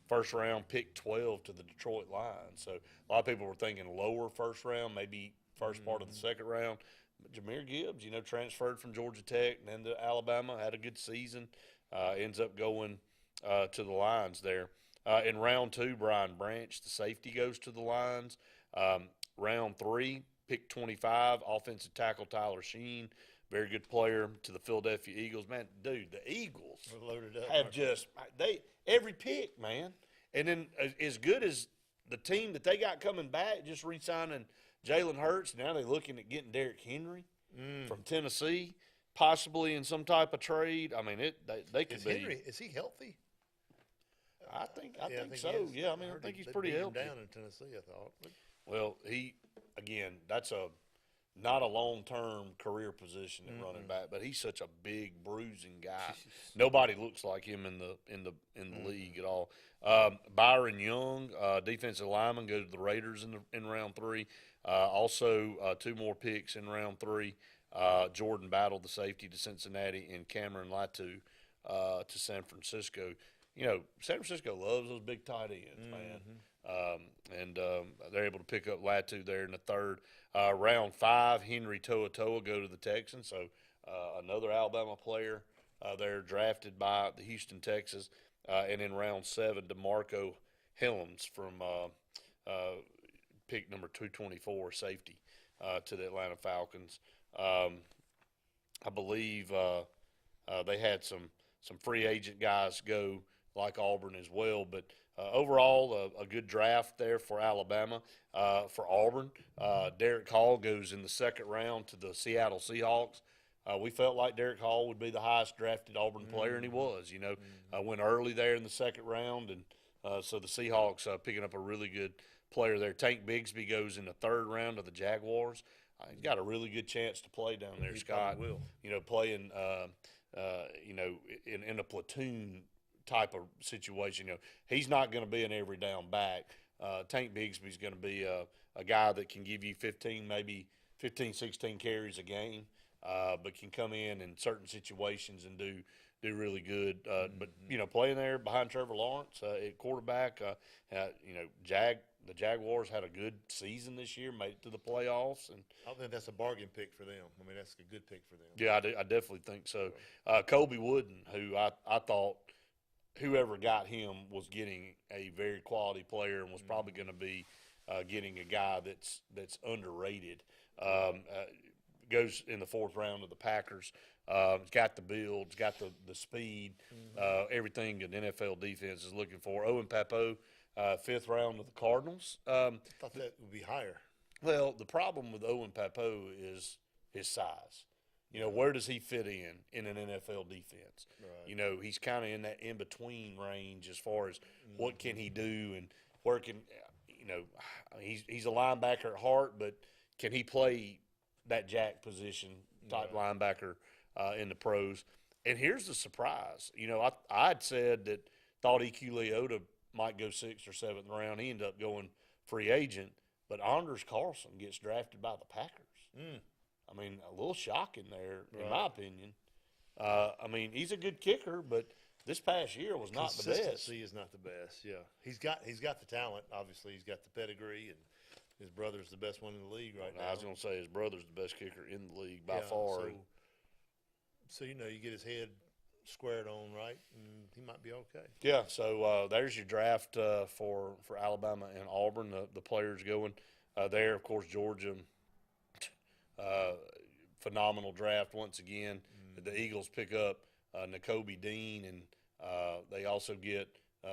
first round, pick 12 to the Detroit Lions. So a lot of people were thinking lower first round, maybe first part of the second round. But Jahmyr Gibbs, transferred from Georgia Tech and then to Alabama, had a good season. ends up going to the Lions there. In round 2, Brian Branch, the safety, goes to the Lions. Round 3, pick 25, offensive tackle Tyler Sheen, very good player, to the Philadelphia Eagles. Man, dude, the Eagles loaded up, have just every pick, man. And then as good as the team that they got coming back, just re-signing Jalen Hurts. Now they're looking at getting Derrick Henry from Tennessee, possibly in some type of trade. I mean, they could be. Henry, is he healthy? I think he so. is. Yeah, I mean, I think he's pretty beat him healthy. down in Tennessee, I thought. Well, that's not a long-term career position at running back, but he's such a big, bruising guy. Nobody looks like him in the league at all. Byron Young, defensive lineman, goes to the Raiders in round 3. Also, 2 more picks in round 3. Jordan Battle, the safety, to Cincinnati, and Cameron Latu to San Francisco. You know, San Francisco loves those big tight ends, man. They're able to pick up Latu there in the 3rd. Round 5, Henry To'oTo'o go to the Texans. So another Alabama player there, drafted by the Houston Texans. And in round 7, DeMarco Helms from pick number 224, safety, to the Atlanta Falcons. I believe they had some free agent guys go, like Auburn as well, but overall a good draft there for Alabama. For Auburn, Derek Hall goes in the 2nd round to the Seattle Seahawks. We felt like Derek Hall would be the highest drafted Auburn player, and he was. You know, went early there in the 2nd round, and so the Seahawks picking up a really good player there. Tank Bigsby goes in the 3rd round to the Jaguars. He's got a really good chance to play down there, Scott. Will. You know, playing in a platoon type of situation. You know, he's not going to be an every down back. Tank Bigsby's going to be a guy that can give you 15, 16 carries a game, but can come in certain situations and do really good. But, you know, playing there behind Trevor Lawrence at quarterback, the Jaguars had a good season this year, made it to the playoffs. And I think that's a bargain pick for them. I mean, that's a good pick for them. Yeah, I definitely think so. Kobe Wooden, who I thought whoever got him was getting a very quality player and was probably going to be getting a guy that's underrated. Goes in the 4th round of the Packers. He's got the build, he's got the speed, everything an NFL defense is looking for. Owen Papo, 5th round of the Cardinals. I thought that would be higher. Well, the problem with Owen Papo is his size. You know, where does he fit in an NFL defense? Right. You know, he's kind of in that in-between range as far as what can he do and where can, you know, he's a linebacker at heart, but can he play that jack position type linebacker in the pros? And here's the surprise. You know, I'd said that thought E.Q. Leota might go 6th or 7th round. He ended up going free agent, but Anders Carlson gets drafted by the Packers. I mean, a little shocking there, in my opinion. I mean, he's a good kicker, but this past year was not the best. Consistency is not the best. Yeah, he's got the talent. Obviously, he's got the pedigree, and his brother's the best one in the league right now. I was going to say his brother's the best kicker in the league by far. So you know, you get his head squared on right, and he might be okay. Yeah. So there's your draft for Alabama and Auburn. The players going there. Of course, Georgia. Phenomenal draft once again. The Eagles pick up Nakobe Dean, and they also get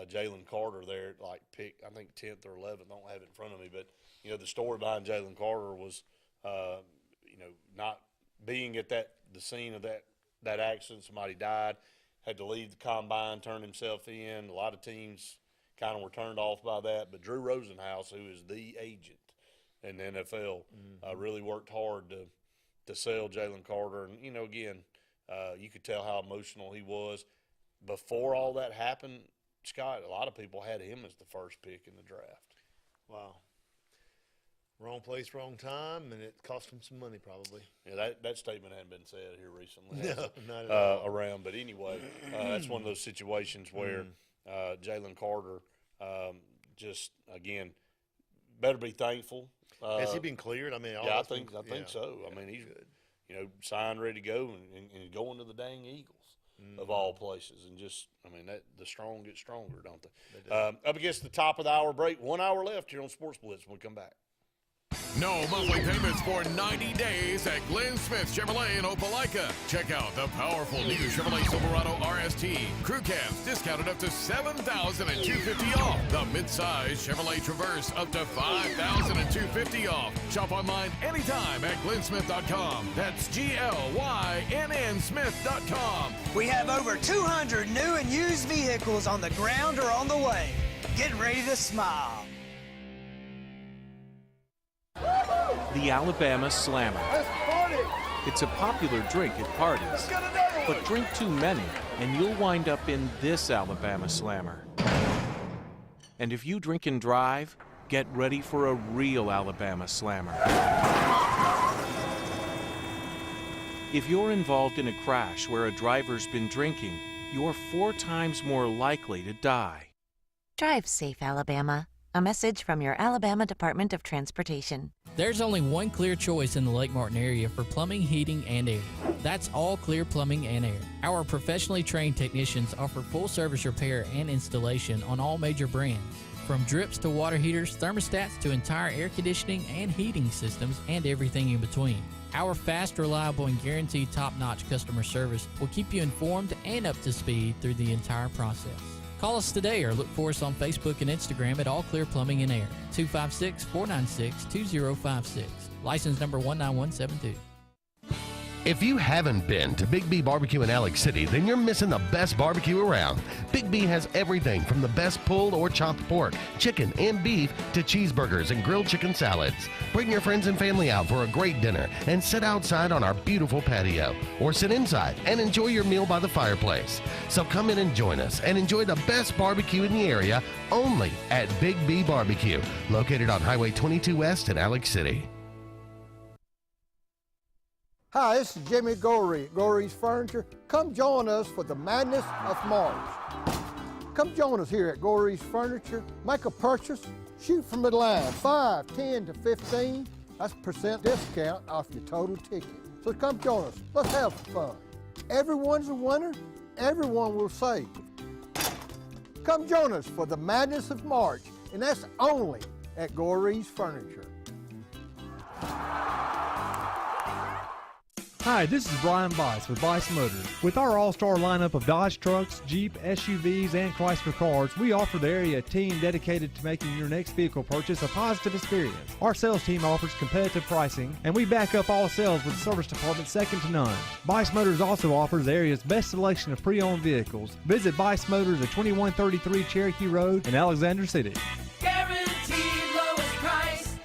Jalen Carter there, like pick I think 10th or 11th. I don't have it in front of me, but you know the story behind Jalen Carter was, you know, not being at the scene of that accident. Somebody died, had to leave the combine, turn himself in. A lot of teams kind of were turned off by that, but Drew Rosenhaus, who is the agent in the NFL, really worked hard to sell Jalen Carter. And, you know, again, you could tell how emotional he was. Before all that happened, Scott, a lot of people had him as the first pick in the draft. Wow. Wrong place, wrong time, and it cost him some money probably. Yeah, that statement hadn't been said here recently. No, not at all. Around. But anyway, that's one of those situations where Jalen Carter just, again, better be thankful. Has he been cleared? I mean, I think so. I mean, he's, you know, signed, ready to go, and going to the dang Eagles. of all places. And just, I mean, the strong get stronger, don't they? Up against the top of the hour break. 1 hour left here on Sports Blitz when we come back. No monthly payments for 90 days at Glenn Smith Chevrolet in Opelika. Check out the powerful new Chevrolet Silverado RST. Crew cabs discounted up to $7,250 off. The midsize Chevrolet Traverse up to $5,250 off. Shop online anytime at glennsmith.com. That's GLYNN Smith.com. We have over 200 new and used vehicles on the ground or on the way. Get ready to smile. The Alabama Slammer. It's a popular drink at parties, but drink too many and you'll wind up in this Alabama Slammer. And if you drink and drive, get ready for a real Alabama Slammer. If you're involved in a crash where a driver's been drinking, you're 4 times more likely to die. Drive safe, Alabama. A message from your Alabama Department of Transportation. There's only one clear choice in the Lake Martin area for plumbing, heating, and air. That's All Clear Plumbing and Air. Our professionally trained technicians offer full service repair and installation on all major brands. From drips to water heaters, thermostats to entire air conditioning and heating systems, and everything in between. Our fast, reliable, and guaranteed top-notch customer service will keep you informed and up to speed through the entire process. Call us today or look for us on Facebook and Instagram at All Clear Plumbing and Air, 256-496-2056. License number 19172. If you haven't been to Big B Barbecue in Alex City, then you're missing the best barbecue around. Big B has everything from the best pulled or chopped pork, chicken, and beef to cheeseburgers and grilled chicken salads. Bring your friends and family out for a great dinner and sit outside on our beautiful patio, or sit inside and enjoy your meal by the fireplace. So come in and join us and enjoy the best barbecue in the area only at Big B Barbecue, located on Highway 22 West in Alex City. Hi, this is Jimmy Gorey at Gorey's Furniture. Come join us for the madness of March. Come join us here at Gorey's Furniture. Make a purchase, shoot from the line, 5, 10 to 15. That's % discount off your total ticket. So come join us. Let's have fun. Everyone's a winner. Everyone will save. Come join us for the madness of March, and that's only at Gorey's Furniture. Hi, this is Brian Bice with Bice Motors. With our all-star lineup of Dodge trucks, Jeep, SUVs, and Chrysler cars, we offer the area a team dedicated to making your next vehicle purchase a positive experience. Our sales team offers competitive pricing, and we back up all sales with a service department second to none. Bice Motors also offers the area's best selection of pre-owned vehicles. Visit Bice Motors at 2133 Cherokee Road in Alexander City. Guaranteed lowest price.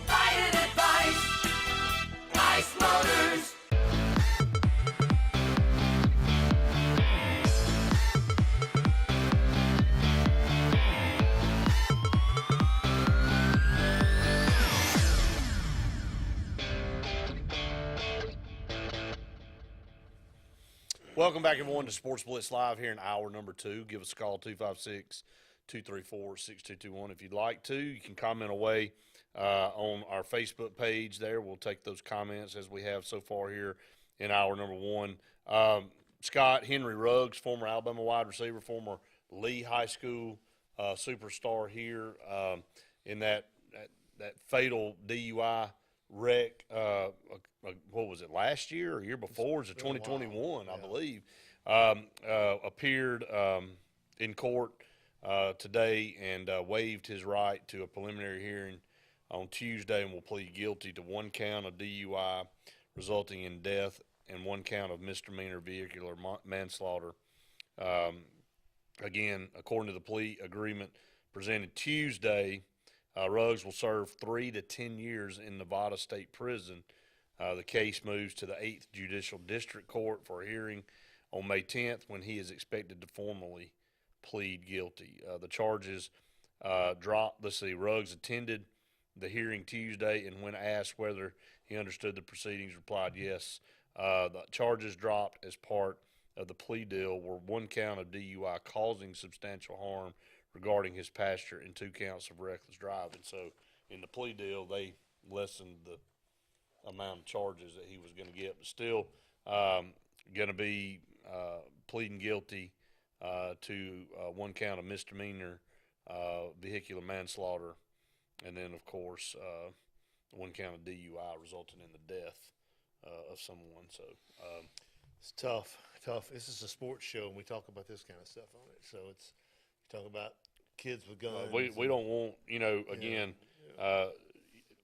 Buy it at Bice. Bice Motors. Welcome back, everyone, to Sports Blitz Live here in hour number 2. Give us a call, 256-234-6221. If you'd like to, you can comment away on our Facebook page there. We'll take those comments as we have so far here in hour number 1. Scott, Henry Ruggs, former Alabama wide receiver, former Lee High School superstar here in that fatal DUI wreck, what was it, last year or year before? It's 2021, I believe. Appeared in court today and waived his right to a preliminary hearing on Tuesday and will plead guilty to 1 count of DUI resulting in death and 1 count of misdemeanor vehicular manslaughter. Again, according to the plea agreement presented Tuesday, Ruggs will serve 3 to 10 years in Nevada State Prison. The case moves to the 8th Judicial District Court for a hearing on May 10th when he is expected to formally plead guilty. The charges dropped. Ruggs attended the hearing Tuesday and when asked whether he understood the proceedings, replied yes. The charges dropped as part of the plea deal were 1 count of DUI causing substantial harm regarding his passenger and 2 counts of reckless driving. So in the plea deal, they lessened the amount of charges that he was going to get, but still going to be pleading guilty to 1 count of misdemeanor vehicular manslaughter, and then, of course, 1 count of DUI resulting in the death of someone. So it's tough. This is a sports show, and we talk about this kind of stuff on it. So it's you talk about kids with guns. We don't want, again,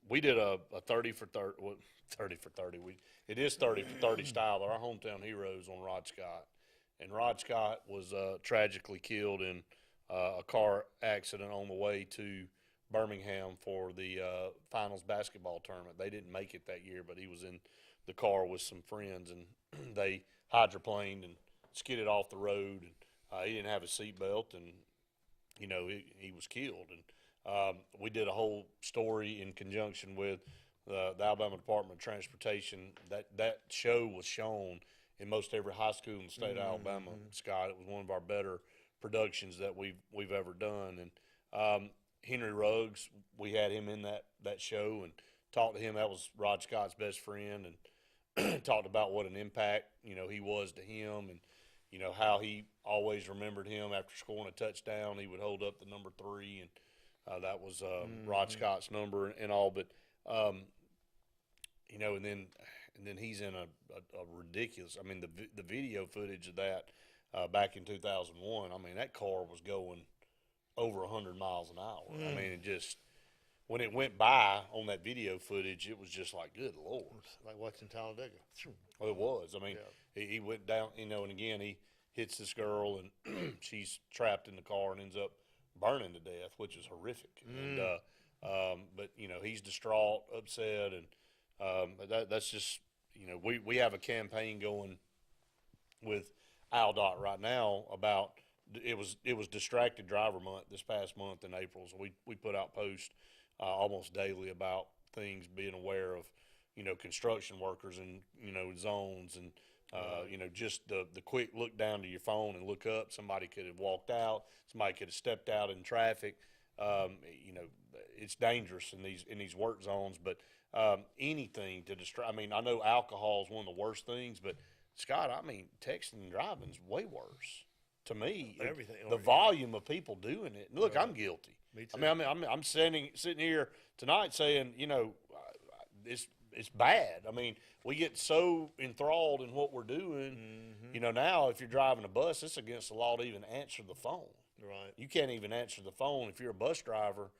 we did a 30 for 30. Well, 30 for 30. It is 30 for 30 style, but our hometown heroes on Rod Scott. And Rod Scott was tragically killed in a car accident on the way to Birmingham for the finals basketball tournament. They didn't make it that year, but he was in the car with some friends, and they hydroplaned and skidded off the road. And he didn't have a seatbelt, and he was killed. And we did a whole story in conjunction with the Alabama Department of Transportation. That show was shown in most every high school in the state of Alabama. Scott, it was one of our better productions that we've ever done. And Henry Ruggs, we had him in that show and talked to him. That was Rod Scott's best friend, and talked about what an impact he was to him, and how he always remembered him after scoring a touchdown. He would hold up the number 3, and that was Rod Scott's number and all. But and then he's in a ridiculous. I mean, the video footage of that back in 2001. I mean, that car was going over 100 miles an hour. I mean, it just, when it went by on that video footage, it was just like, good Lord. Like watching Talladega. Well, it was. I mean, he went down, and again, he hits this girl, and she's trapped in the car and ends up burning to death, which is horrific. And but he's distraught, upset, and that's just we have a campaign going with ALDOT right now about it was Distracted Driver Month this past month in April, so we put out posts almost daily about things, being aware of construction workers and zones, and just the quick look down to your phone and look up. Somebody could have walked out, somebody could have stepped out in traffic. It's dangerous in these work zones, but anything to distract. I mean, I know alcohol is one of the worst things, but Scott, I mean, texting and driving is way worse to me. Everything. The volume of people doing it. And look, I'm guilty. Me too. I mean, I'm sitting here tonight saying, it's bad. I mean, we get so enthralled in what we're doing. Now if you're driving a bus, it's against the law to even answer the phone. Right. You can't even answer the phone if you're a bus driver,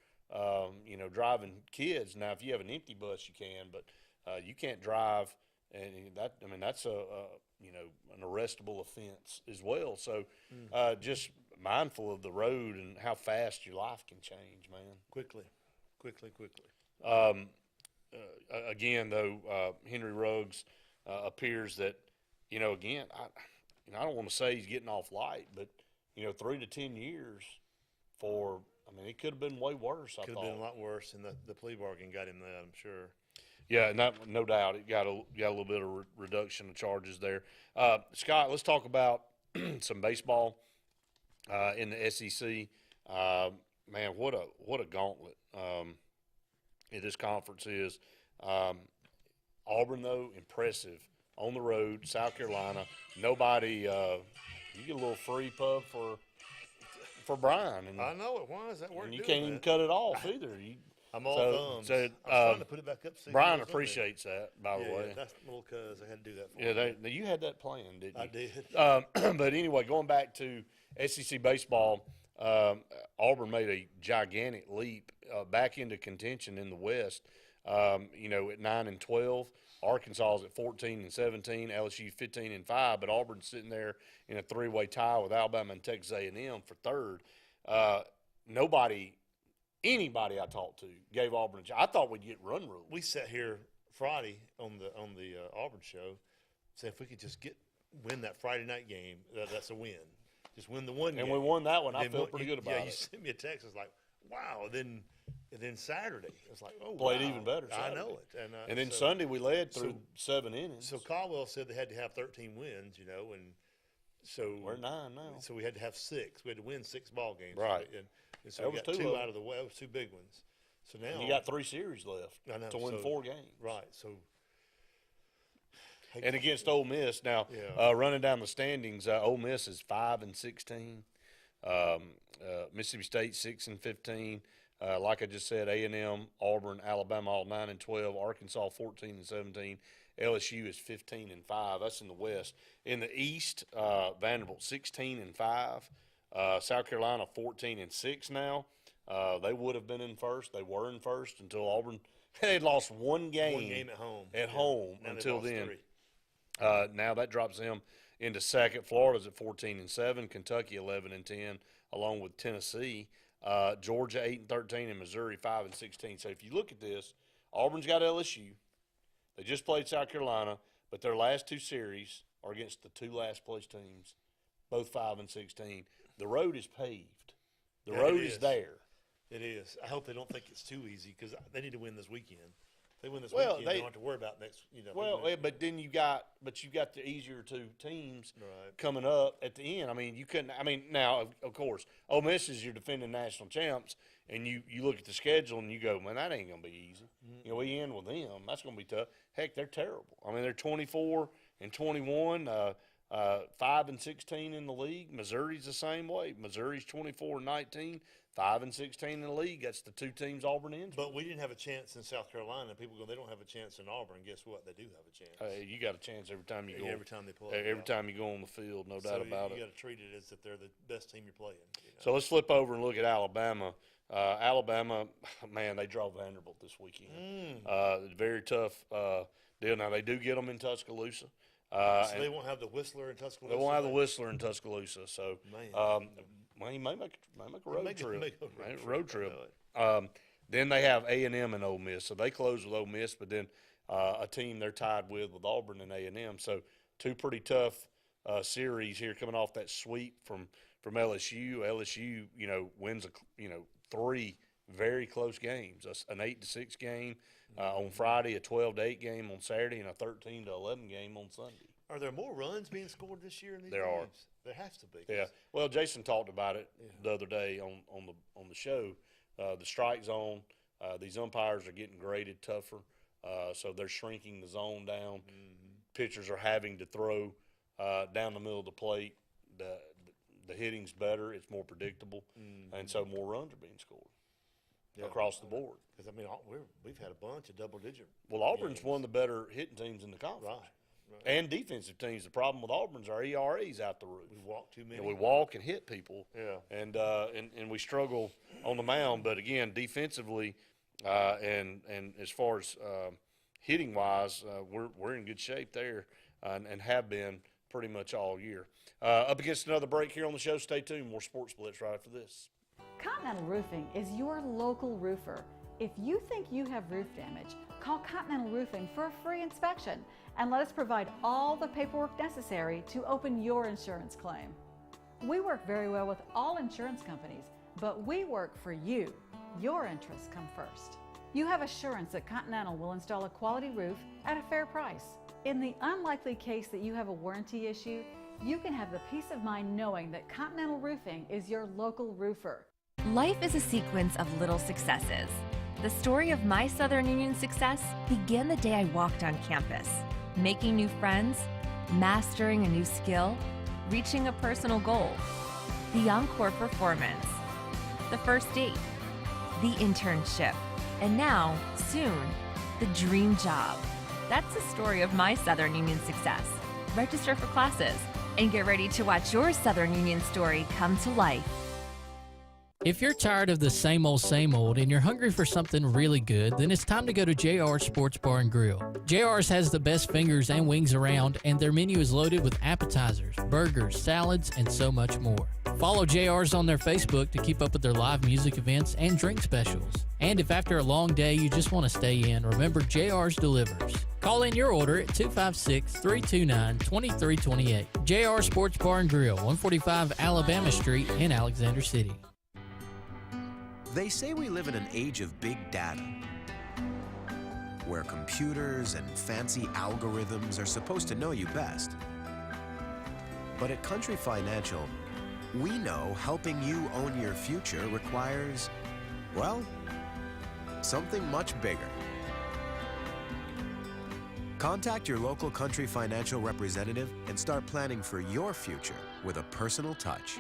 driving kids. Now, if you have an empty bus, you can, but you can't drive, and that's an arrestable offense as well. So just mindful of the road and how fast your life can change, man. Quickly. Again, though, Henry Ruggs appears that, again, I don't want to say he's getting off light, but 3 to 10 years for. I mean, it could have been way worse. Could have been a lot worse, and the plea bargain got him that, I'm sure. Yeah, no doubt, it got a little bit of reduction of charges there. Scott, let's talk about some baseball in the SEC. Man, what a gauntlet this conference is. Auburn, though, impressive on the road. South Carolina, nobody. You get a little free pub for Brian. And, I know it was. That worked. And you can't even cut it off either. I'm all thumbs. So, I was trying to put it back up. Brian appreciates that, by the way. Yeah, that's a little cuz I had to do that for you had that planned, didn't you? I did. But anyway, going back to SEC baseball, Auburn made a gigantic leap back into contention in the West. At 9-12, Arkansas is at 14-17, LSU 15-5, but Auburn's sitting there in a 3-way tie with Alabama and Texas A&M for third. Anybody I talked to gave Auburn a chance. I thought we'd get run rule. We sat here Friday on the Auburn show, said if we could just win that Friday night game, that's a win. Just win the one game. And we won that one. I felt pretty good about it. Yeah, you sent me a text. I was like, wow. And then Saturday, it was like, oh, played wow. even better Saturday. I know it. And then Sunday we led through 7 innings. So Caldwell said they had to have 13 wins, and so we're 9 now. So we had to have 6. We had to win 6 ball games. Right. And so we got 2 out of the way. That was 2 big ones. So now and you got 3 series left to win 4 games. Right. So And against Ole Miss now, running down the standings, Ole Miss is 5-16. Mississippi State 6-15. Like I just said, A&M, Auburn, Alabama all 9-12. Arkansas 14-17. LSU is 15-5. That's in the West. In the East, Vanderbilt 16-5. South Carolina 14-6 now. They would have been in first. They were in first until Auburn had lost one game at home. Now until then. Now that drops them into second. Florida's at 14-7. Kentucky 11-10, along with Tennessee. Georgia 8-13, and Missouri 5-16. So if you look at this, Auburn's got LSU. They just played South Carolina, but their last two series are against the two last place teams, both 5-16. The road is paved. The road is there. It is. I hope they don't think it's too easy because they need to win this weekend. If they win this weekend, they don't have to worry about next. But then you got the easier two teams coming up at the end. I mean, you couldn't. I mean, now of course, Ole Miss is your defending national champs, and you look at the schedule and you go, man, that ain't gonna be easy. We end with them. That's gonna be tough. Heck, they're terrible. I mean, they're 24-21. 5-16 in the league. Missouri's the same way. Missouri's 24-19, 5-16 in the league. That's the two teams Auburn ends. But we didn't have a chance in South Carolina. People go, they don't have a chance in Auburn. Guess what? They do have a chance. You got a chance every time you go. Every time they play. Every time you go on the field, no doubt about it. You got to treat it as if they're the best team you're playing. So let's flip over and look at Alabama. Alabama, man, they draw Vanderbilt this weekend. Very tough deal. Now they do get them in Tuscaloosa. So they won't have the Whistler in Tuscaloosa? They won't have the Whistler in Tuscaloosa. So he may make a road trip. Then they have A&M and Ole Miss. So they close with Ole Miss, but then a team they're tied with Auburn and A&M. So two pretty tough series here coming off that sweep from LSU. LSU, wins three very close games. An 8-6 game on Friday, a 12-8 game on Saturday, and a 13-11 game on Sunday. Are there more runs being scored this year in these there games? Are. There has to be. Yeah. Well, Jason talked about it the other day on the show. The strike zone. These umpires are getting graded tougher, so they're shrinking the zone down. Pitchers are having to throw down the middle of the plate. The hitting's better. It's more predictable, and so more runs are being scored. Across the board. Because, we've had a bunch of double-digit. Well, Auburn's one of the better hitting teams in the conference. Right. And defensive teams. The problem with Auburn's our ERA's out the roof. We walk too many. And we walk and hit people. Yeah. And we struggle on the mound. But, again, defensively and as far as hitting-wise, we're in good shape there and have been pretty much all year. Up against another break here on the show. Stay tuned. More Sports Blitz right after this. Continental Roofing is your local roofer. If you think you have roof damage, call Continental Roofing for a free inspection and let us provide all the paperwork necessary to open your insurance claim. We work very well with all insurance companies, but we work for you. Your interests come first. You have assurance that Continental will install a quality roof at a fair price. In the unlikely case that you have a warranty issue, you can have the peace of mind knowing that Continental Roofing is your local roofer. Life is a sequence of little successes. The story of my Southern Union success began the day I walked on campus, making new friends, mastering a new skill, reaching a personal goal, the encore performance, the first date, the internship, and now, soon, the dream job. That's the story of my Southern Union success. Register for classes and get ready to watch your Southern Union story come to life. If you're tired of the same old and you're hungry for something really good, then it's time to go to JR's Sports Bar and Grill. JR's has the best fingers and wings around, and their menu is loaded with appetizers, burgers, salads, and so much more. Follow JR's on their Facebook to keep up with their live music events and drink specials. And if after a long day you just want to stay in, remember JR's delivers. Call in your order at 256-329-2328. JR Sports Bar and Grill, 145 Alabama Street in Alexander City. They say we live in an age of big data, where computers and fancy algorithms are supposed to know you best. But at Country Financial, we know helping you own your future requires, well, something much bigger. Contact your local Country Financial representative and start planning for your future with a personal touch.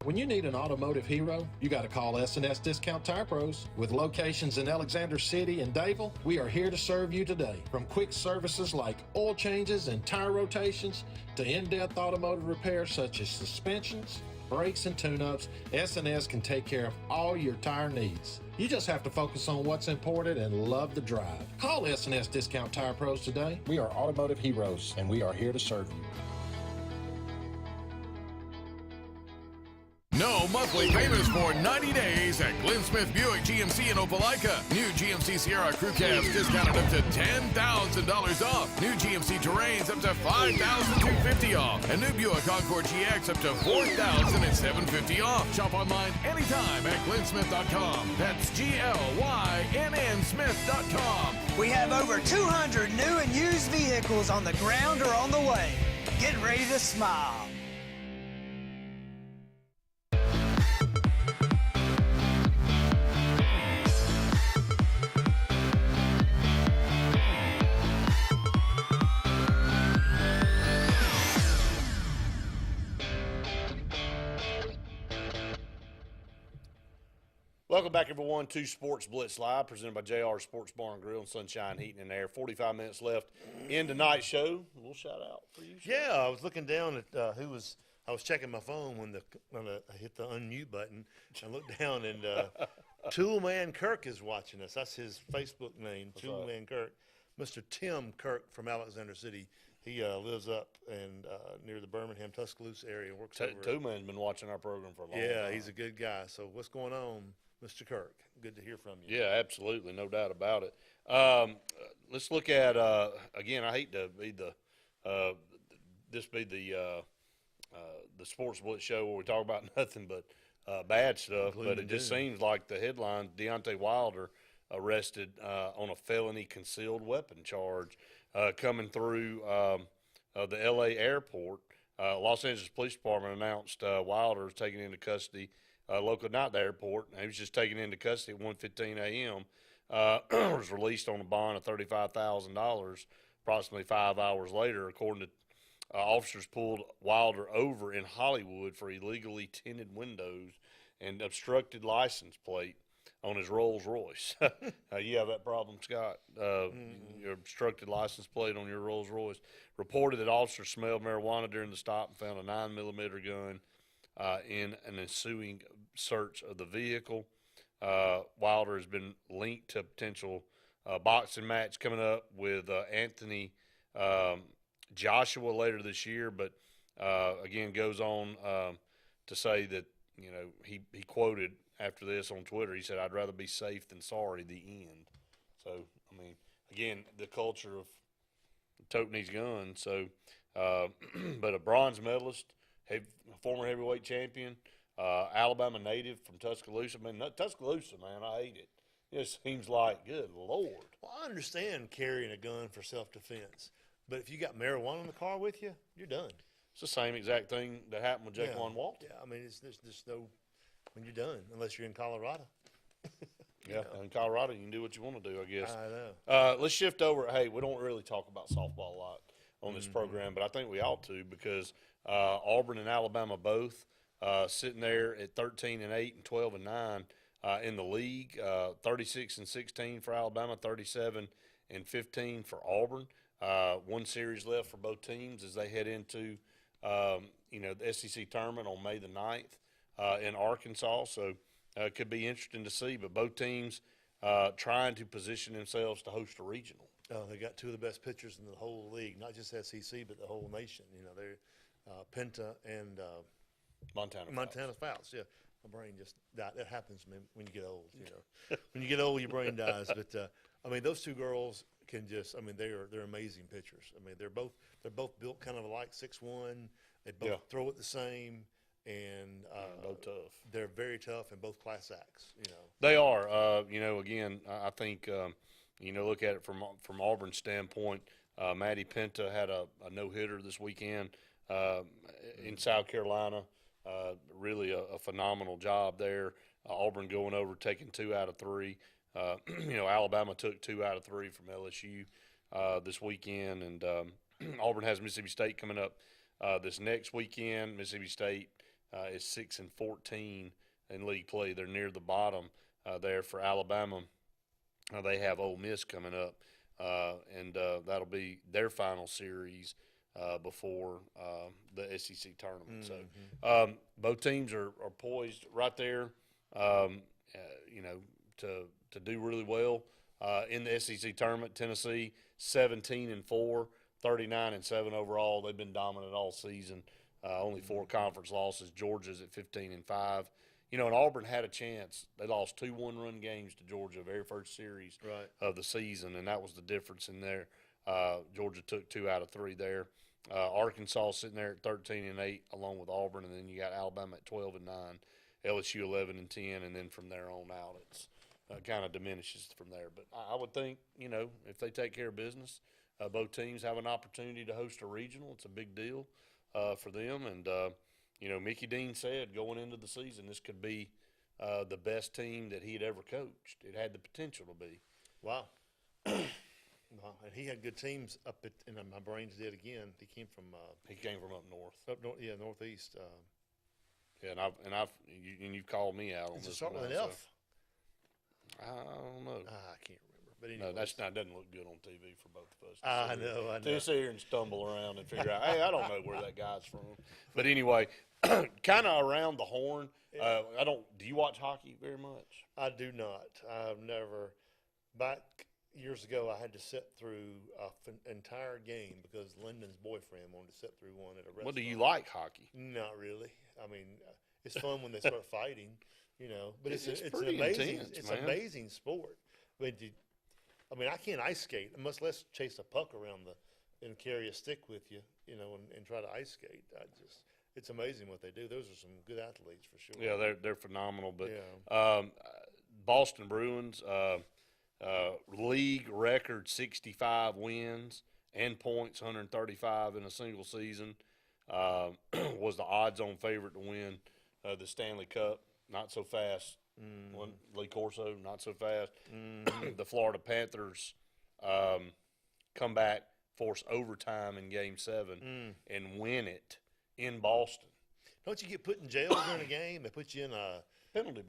When you need an automotive hero, you got to call S&S Discount Tire Pros. With locations in Alexander City and Dayville, we are here to serve you today. From quick services like oil changes and tire rotations to in-depth automotive repairs such as suspensions, brakes, and tune-ups, S&S can take care of all your tire needs. You just have to focus on what's important and love the drive. Call S&S Discount Tire Pros today. We are automotive heroes, and we are here to serve you. No monthly payments for 90 days at Glenn Smith Buick GMC in Opelika. New GMC Sierra Crew Cabs discounted up to $10,000 off. New GMC Terrains up to $5,250 off. And new Buick Encore GX up to $4,750 off. Shop online anytime at glennsmith.com. That's GLYNN Smith.com. We have over 200 new and used vehicles on the ground or on the way. Get ready to smile. Welcome back, everyone, to Sports Blitz Live, presented by JR Sports Bar and Grill and Sunshine Heating and Air. 45 minutes left in tonight's show. A little shout out for you. Yeah, I was looking down at I was checking my phone when I hit the unmute button. I looked down and Toolman Kirk is watching us. That's his Facebook name, Toolman Kirk. Mr. Tim Kirk from Alexander City. He lives up and near the Birmingham, Tuscaloosa area. Works over. Toolman's been watching our program for a long time. Yeah, he's a good guy. So what's going on, Mr. Kirk? Good to hear from you. Yeah, absolutely, no doubt about it. Let's look at again. I hate to be the Sports Blitz show where we talk about nothing but bad stuff, but it just seems like the headline: Deontay Wilder arrested on a felony concealed weapon charge coming through the L.A. airport. Los Angeles Police Department announced Wilder was taken into custody. Local, not the airport. He was just taken into custody at 1:15 a.m. Was released on a bond of $35,000 approximately 5 hours later, according to officers pulled Wilder over in Hollywood for illegally tinted windows and obstructed license plate on his Rolls Royce. You have that problem, Scott? Your obstructed license plate on your Rolls Royce. Reported that officers smelled marijuana during the stop and found a 9mm gun in an ensuing search of the vehicle. Wilder has been linked to a potential boxing match coming up with Anthony Joshua later this year, but again goes on to say that, you know, he quoted after this on Twitter, he said, "I'd rather be safe than sorry, the end." So, I mean, again, the culture of toting these guns. So, but a bronze medalist, former heavyweight champion, Alabama native from Tuscaloosa. I mean, Tuscaloosa, man, I hate it. It seems like, good Lord. Well, I understand carrying a gun for self-defense, but if you got marijuana in the car with you, you're done. It's the same exact thing that happened with Jaquan Walton. Yeah, I mean, there's no, when you're done, unless you're in Colorado. Yeah, in Colorado, you can do what you want to do, I guess. I know. Let's shift over. Hey, we don't really talk about softball a lot on this program, but I think we ought to because Auburn and Alabama both sitting there at 13-8 and 12-9 in the league. 36-16 for Alabama, 37-15 for Auburn. One series left for both teams as they head into the SEC tournament on May the 9th in Arkansas. So it could be interesting to see. But both teams trying to position themselves to host a regional. Oh, they got two of the best pitchers in the whole league, not just SEC, but the whole nation. You know, they're Penta and Montana Fouts. Yeah, my brain just died. That happens when you get old. You know, when you get old, your brain dies. But I mean, those two girls can just. I mean, they're amazing pitchers. I mean, they're both built kind of like 6'1". They both throw it the same, and both tough. They're very tough and both class acts. You know, they are. Again, I think look at it from Auburn's standpoint. Maddie Penta had a no-hitter this weekend in South Carolina. Really a phenomenal job there. Auburn going over, taking 2 out of 3. Alabama took 2 out of 3 from LSU this weekend, and Auburn has Mississippi State coming up this next weekend. Mississippi State is 6-14 in league play. They're near the bottom there. For Alabama, they have Ole Miss coming up, and that'll be their final series before the SEC tournament. So both teams are poised right there, to do really well in the SEC tournament. Tennessee 17-4, 39-7 overall. They've been dominant all season. Only 4 conference losses. Georgia's at 15-5. And Auburn had a chance. They lost 2 one-run games to Georgia, very first series of the season, and that was the difference in there. Georgia took 2 out of 3 there. Arkansas sitting there at 13-8, along with Auburn, and then you got Alabama at 12-9, LSU 11-10, and then from there on out, it's kind of diminishes from there. But I would think, if they take care of business, both teams have an opportunity to host a regional. It's a big deal for them, and Mickey Dean said going into the season this could be the best team that he had ever coached. It had the potential to be. Wow. Wow. And he had good teams up at, and my brains did again. He came from up north. Northeast. And you've called me out on Does it this. start with one an also. F? I don't know. I can't remember. But anyway, that doesn't look good on TV for both of us. I know. To sit here and stumble around and figure out, hey, I don't know where that guy's from. But anyway, kind of around the horn. Do you watch hockey very much? I do not. I've never. Back years ago, I had to sit through an entire game because Lyndon's boyfriend wanted to sit through one at a restaurant. Well, do you like hockey? Not really. I mean, it's fun when they start fighting, But it's an pretty amazing. intense, It's man. an amazing sport. But I can't ice skate, much less chase a puck around and carry a stick with you, and try to ice skate. It's amazing what they do. Those are some good athletes for sure. Yeah, they're phenomenal. But Boston Bruins. League record 65 wins and points, 135 in a single season. Was the odds-on favorite to win the Stanley Cup. Not so fast. Lee Corso, not so fast. The Florida Panthers come back, force overtime in Game 7, and win it in Boston. Don't you get put in jail during a game? They put you in a penalty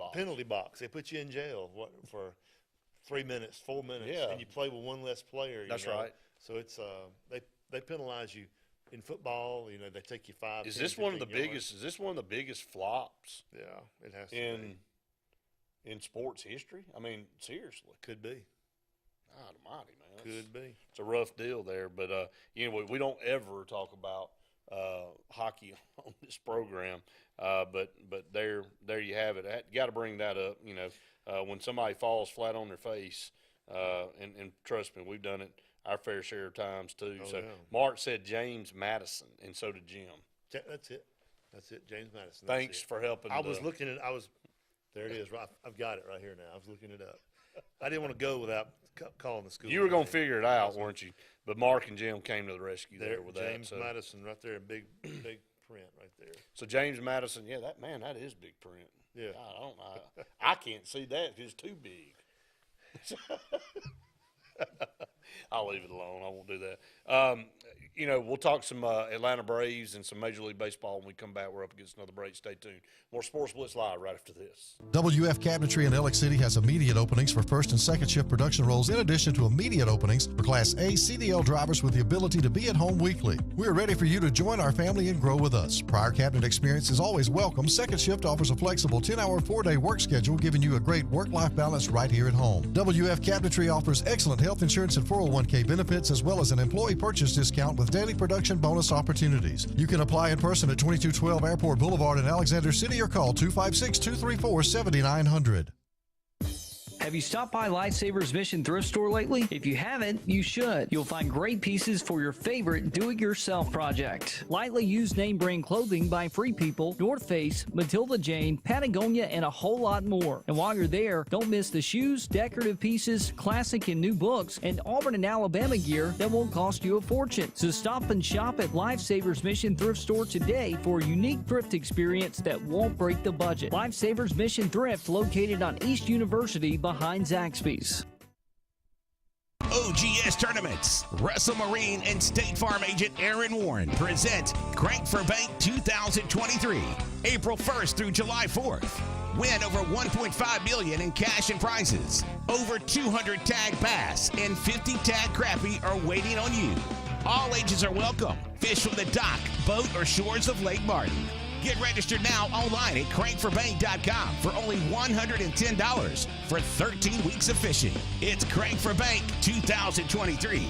box. They put you in jail for 3 minutes, 4 minutes, Yeah. and you play with one less player. That's right. So it's they penalize you in football. They take you 5. Is 10, this one of the 15 yards. biggest? Is this one of the biggest flops? Yeah, it has to in sports history. I mean, seriously, could be. God Almighty, man, Could be. It's a rough deal there, but we don't ever talk about hockey on this program. But there you have it. You got to bring that up. When somebody falls flat on their face, and trust me, we've done it our fair share of times too. Oh, so yeah. Mark said James Madison, and so did Jim. That's it. James Madison. That's Thanks it. for helping. I was looking at. There it is. Right, I've got it right here now. I was looking it up. I didn't want to go without calling the school. You were going to figure it out, weren't you? But Mark and Jim came to the rescue there with James that. So. Madison right there in big print right there. So James Madison, that is big print. Yeah. God, I don't know. I can't see that because it's too big. I'll leave it alone. I won't do that. We'll talk some Atlanta Braves and some Major League Baseball when we come back. We're up against another break. Stay tuned. More Sports Blitz Live right after this. WF Cabinetry in Alex City has immediate openings for first and second shift production roles in addition to immediate openings for Class A CDL drivers with the ability to be at home weekly. We are ready for you to join our family and grow with us. Prior cabinet experience is always welcome. Second shift offers a flexible 10-hour, 4-day work schedule, giving you a great work-life balance right here at home. WF Cabinetry offers excellent health insurance and 401k benefits as well as an employee purchase discount with daily production bonus opportunities. You can apply in person at 2212 Airport Boulevard in Alexander City or call 256-234-7900. Have you stopped by Lifesavers Mission Thrift Store lately? If you haven't, you should. You'll find great pieces for your favorite do-it-yourself project. Lightly used name brand clothing by Free People, North Face, Matilda Jane, Patagonia, and a whole lot more. And while you're there, don't miss the shoes, decorative pieces, classic and new books, and Auburn and Alabama gear that won't cost you a fortune. So stop and shop at Lifesavers Mission Thrift Store today for a unique thrift experience that won't break the budget. Lifesavers Mission Thrift, located on East University behind behind Zaxby's. OGS Tournaments. Russell Marine and State Farm agent Aaron Warren present Crank for Bank 2023, April 1st through July 4th. Win over $1.5 million in cash and prizes. Over 200 tag bass and 50 tag crappie are waiting on you. All ages are welcome. Fish from the dock, boat, or shores of Lake Martin. Get registered now online at crankforbank.com for only $110 for 13 weeks of fishing. It's Crank for Bank 2023.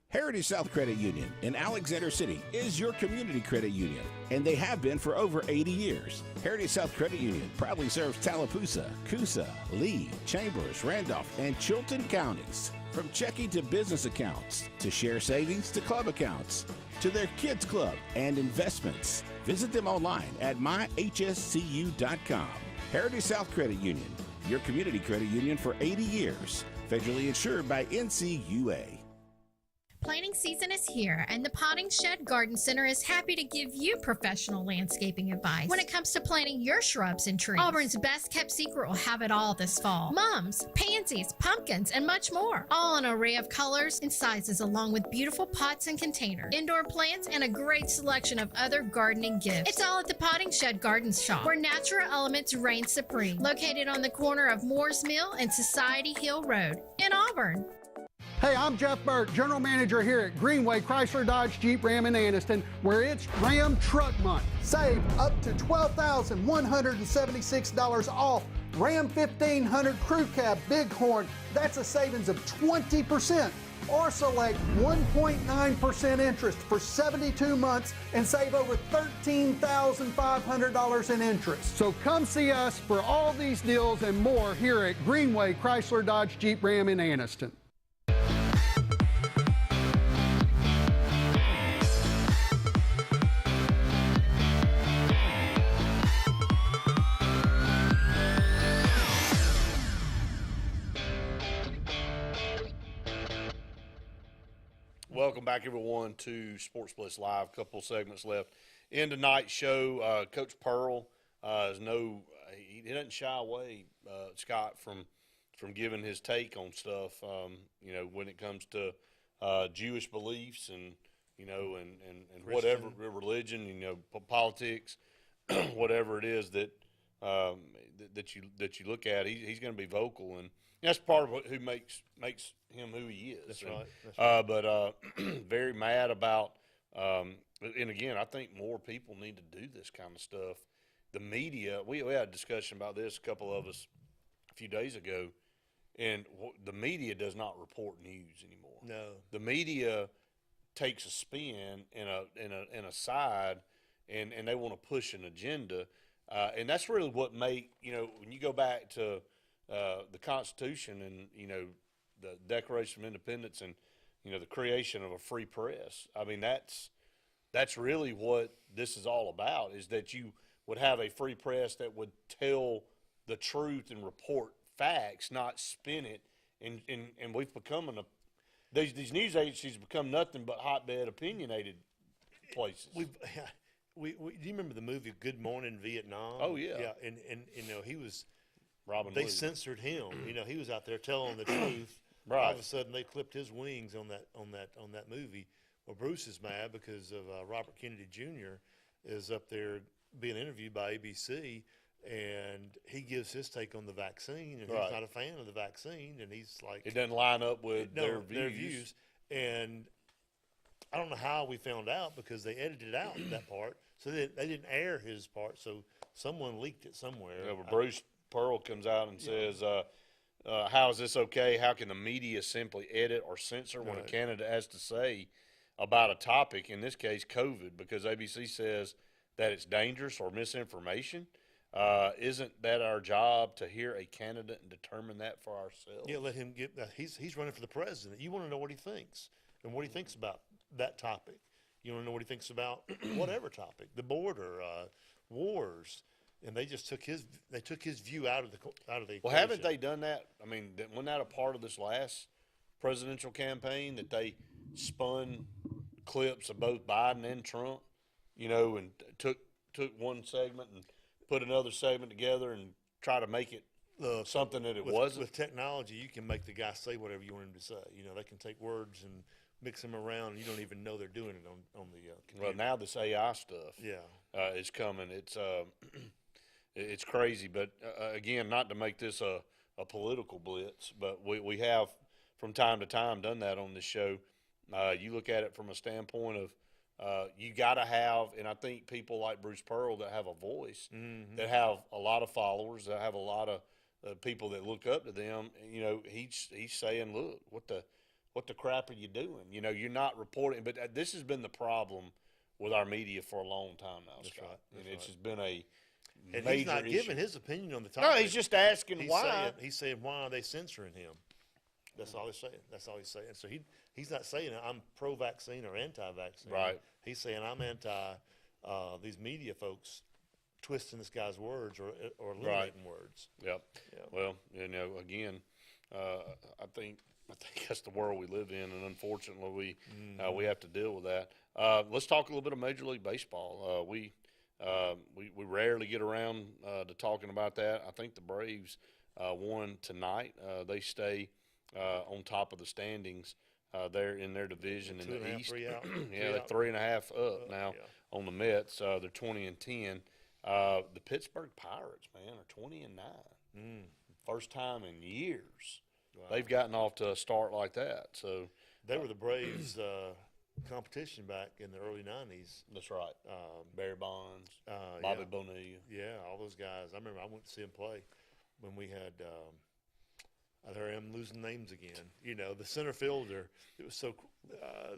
Heritage South Credit Union in Alexander City is your community credit union, and they have been for over 80 years. Heritage South Credit Union proudly serves Tallapoosa, Coosa, Lee, Chambers, Randolph, and Chilton counties. From checking to business accounts, to share savings to club accounts, to their kids club and investments. Visit them online at myhscu.com. Heritage South Credit Union, your community credit union for 80 years. Federally insured by NCUA. Planting season is here, and the Potting Shed Garden Center is happy to give you professional landscaping advice when it comes to planting your shrubs and trees. Auburn's best kept secret will have it all this fall. Mums, pansies, pumpkins, and much more. All an array of colors and sizes, along with beautiful pots and containers, indoor plants, and a great selection of other gardening gifts. It's all at the Potting Shed Garden Shop, where natural elements reign supreme. Located on the corner of Moore's Mill and Society Hill Road in Auburn. Hey, I'm Jeff Burt, General Manager here at Greenway Chrysler Dodge Jeep Ram in Anniston, where it's Ram Truck Month. Save up to $12,176 off Ram 1500 Crew Cab Bighorn. That's a savings of 20%. Or select 1.9% interest for 72 months and save over $13,500 in interest. So come see us for all these deals and more here at Greenway Chrysler Dodge Jeep Ram in Anniston. Welcome back, everyone, to Sports Blitz Live. A couple segments left in tonight's show. Coach Pearl he doesn't shy away, Scott, from giving his take on stuff. When it comes to Jewish beliefs and whatever religion, politics, whatever it is that you look at, he's going to be vocal, and that's part of who makes him who he is. That's right. That's right. But very mad about, and again, I think more people need to do this kind of stuff. The media, we had a discussion about this, a couple of us, a few days ago, and the media does not report news anymore. No. The media takes a spin and a side, and they want to push an agenda, and that's really what when you go back to the Constitution and the Declaration of Independence and the creation of a free press. I mean, that's really what this is all about, is that you would have a free press that would tell the truth and report facts, not spin it. And we've become these news agencies become nothing but hotbed opinionated places. Do you remember the movie Good Morning Vietnam? Oh yeah. Yeah, and he was Robin They Williams. censored him. He was out there telling the truth. Right. All of a sudden, they clipped his wings on that movie. Well, Bruce is mad because of Robert Kennedy Jr. is up there being interviewed by ABC, and he gives his take on the vaccine, and Right. he's not a fan of the vaccine, and he's like, It doesn't line up with their views. views. And I don't know how we found out, because they edited out that part, so they didn't air his part. So someone leaked it somewhere. Yeah, but Bruce Pearl comes out and says, how is this okay? How can the media simply edit or censor what a candidate has to say about a topic, in this case COVID, because ABC says that it's dangerous or misinformation? Isn't that our job to hear a candidate and determine that for ourselves? Yeah, let him get he's running for the president. You want to know what he thinks and what he thinks about that topic. You want to know what he thinks about whatever topic, the border, wars, and they just took his view out of the equation. Well, haven't they done that? I mean, wasn't that a part of this last presidential campaign, that they spun clips of both Biden and Trump, and took one segment and put another segment together and try to make it something that it with, wasn't. With technology, you can make the guy say whatever you want him to say. You know, they can take words and mix them around, and you don't even know they're doing it on the computer. Well, now this AI stuff, is coming. It's it's crazy, but again, not to make this a political blitz, but we have from time to time done that on this show. You look at it from a standpoint of you got to have, and I think people like Bruce Pearl that have a voice, that have a lot of followers, that have a lot of people that look up to them. You know, he's saying, look, what the crap are you doing? You know, you're not reporting. But this has been the problem with our media for a long time now, Scott. Right. And it's just been a and major he's not issue. giving his opinion on the topic. No, he's just asking why. He's saying, why are they censoring him? That's all he's saying. That's all he's saying. So he's not saying I'm pro-vaccine or anti-vaccine. Right. He's saying I'm anti these media folks twisting this guy's words or eliminating words. Yep. Well, you know, again, I think that's the world we live in, and unfortunately, we have to deal with that. Let's talk a little bit of Major League Baseball. We rarely get around to talking about that. I think the Braves won tonight. They stay on top of the standings there in their division in the East. They're 3.5 up now on the Mets. They're 20-10. The Pittsburgh Pirates, man, are 20-9. First time in years they've gotten off to a start like that. So they were the Braves' competition back in the early '90s. That's right. Barry Bonds, Bobby Bonilla. Yeah, all those guys. I remember I went to see them play when we had. There I am losing names again. You know, the center fielder. It was so.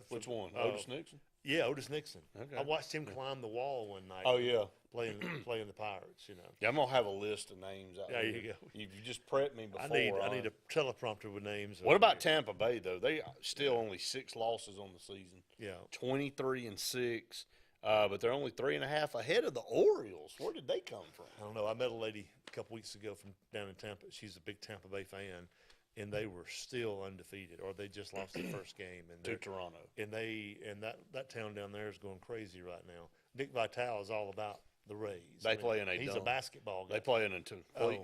Which one? Otis Nixon. Yeah, Otis Nixon. Okay. I watched him climb the wall one night. Oh yeah, playing the Pirates. You know. Yeah, I'm gonna have a list of names out there. There you go. You just prepped me before. I need a teleprompter with names. What about Tampa Bay though? They still only 6 losses on the season. Yeah. 23-6. But they're only 3.5 ahead of the Orioles. Where did they come from? I don't know. I met a lady a couple weeks ago from down in Tampa. She's a big Tampa Bay fan, and they were still undefeated, or they just lost their first game. And to Toronto. And that town down there is going crazy right now. Nick Vitale is all about the Rays. They play in a He's dump. a basketball guy. They play in a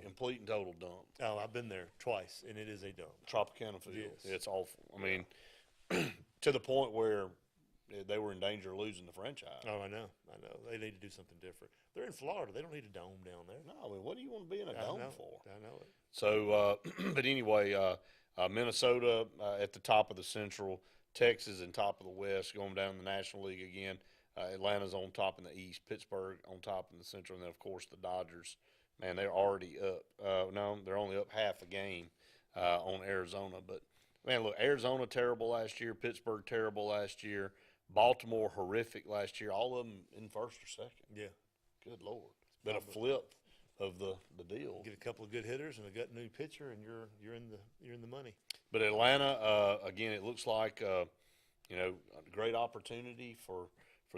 complete and total dump. Oh, I've been there twice, and it is a dump. Tropicana Field. Yes. It's awful. I mean, to the point where they were in danger of losing the franchise. Oh, I know. They need to do something different. They're in Florida. They don't need a dome down there. No, I mean, what do you want to be in a dome for? I know it. So, but anyway, Minnesota at the top of the Central, Texas in top of the West, going down the National League again. Atlanta's on top in the East, Pittsburgh on top in the Central, and then, of course, the Dodgers. Man, they're already up. No, they're only up half a game on Arizona. But, man, look, Arizona terrible last year, Pittsburgh terrible last year, Baltimore horrific last year, all of them in first or second. Yeah. Good Lord. It's been a flip of the deal. Get a couple of good hitters and a good new pitcher, and you're in the money. But Atlanta, again, it looks like a great opportunity for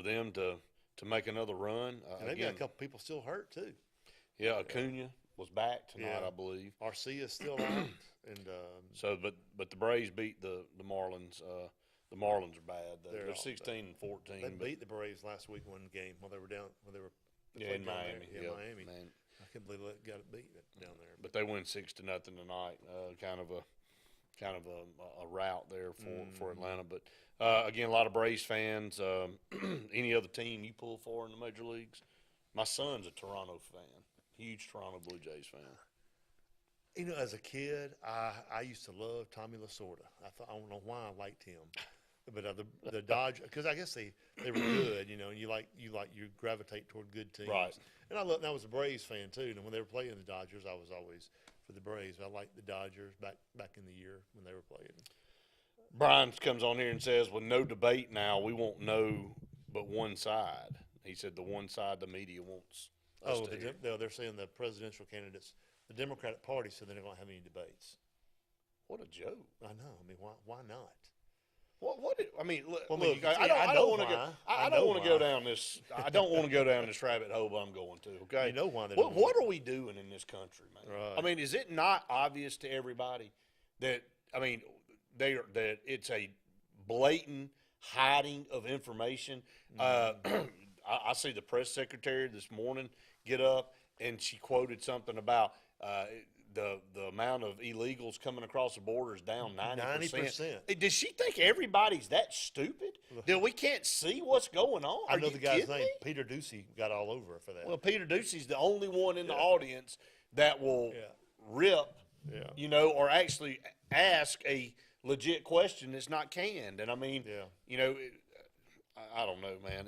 them to make another run. And they've got a couple people still hurt too. Yeah, Acuna was back tonight, I believe. AHSAA is still out, and but the Braves beat the Marlins. The Marlins are bad. They're 16-14. They beat the Braves last week one game while they were in Miami. Yeah, Miami. Man. I can't believe they got it beat down there. But they win 6-0 tonight. Kind of a rout there for Atlanta. But again, a lot of Braves fans. Any other team you pull for in the major leagues? My son's a Toronto fan. Huge Toronto Blue Jays fan. You know, as a kid, I used to love Tommy Lasorda. I don't know why I liked him, but the Dodgers, because I guess they were good. You know, and you gravitate toward good teams. Right. And I was a Braves fan too. And when they were playing the Dodgers, I was always for the Braves. I liked the Dodgers back in the year when they were playing. Brian comes on here and says, with no debate now, we won't know but one side. He said the one side the media wants. They're saying the presidential candidates, the Democratic Party said they're not going to have any debates. What a joke! I know. I mean, why not? Look, I don't want to go down this. I don't want to go down this rabbit hole, but I'm going to. Okay. You know why? What are we doing in this country, man? Right. I mean, is it not obvious to everybody that that it's a blatant hiding of information? I see the press secretary this morning get up and she quoted something about the amount of illegals coming across the border is down 90%. 90%. Does she think everybody's that stupid? That we can't see what's going on? I know the guy's kidding name. me? Peter Ducey got all over her for that. Well, Peter Ducey's the only one in the audience that will rip, you know, or actually ask a legit question that's not canned. And I mean, you know, I don't know, man.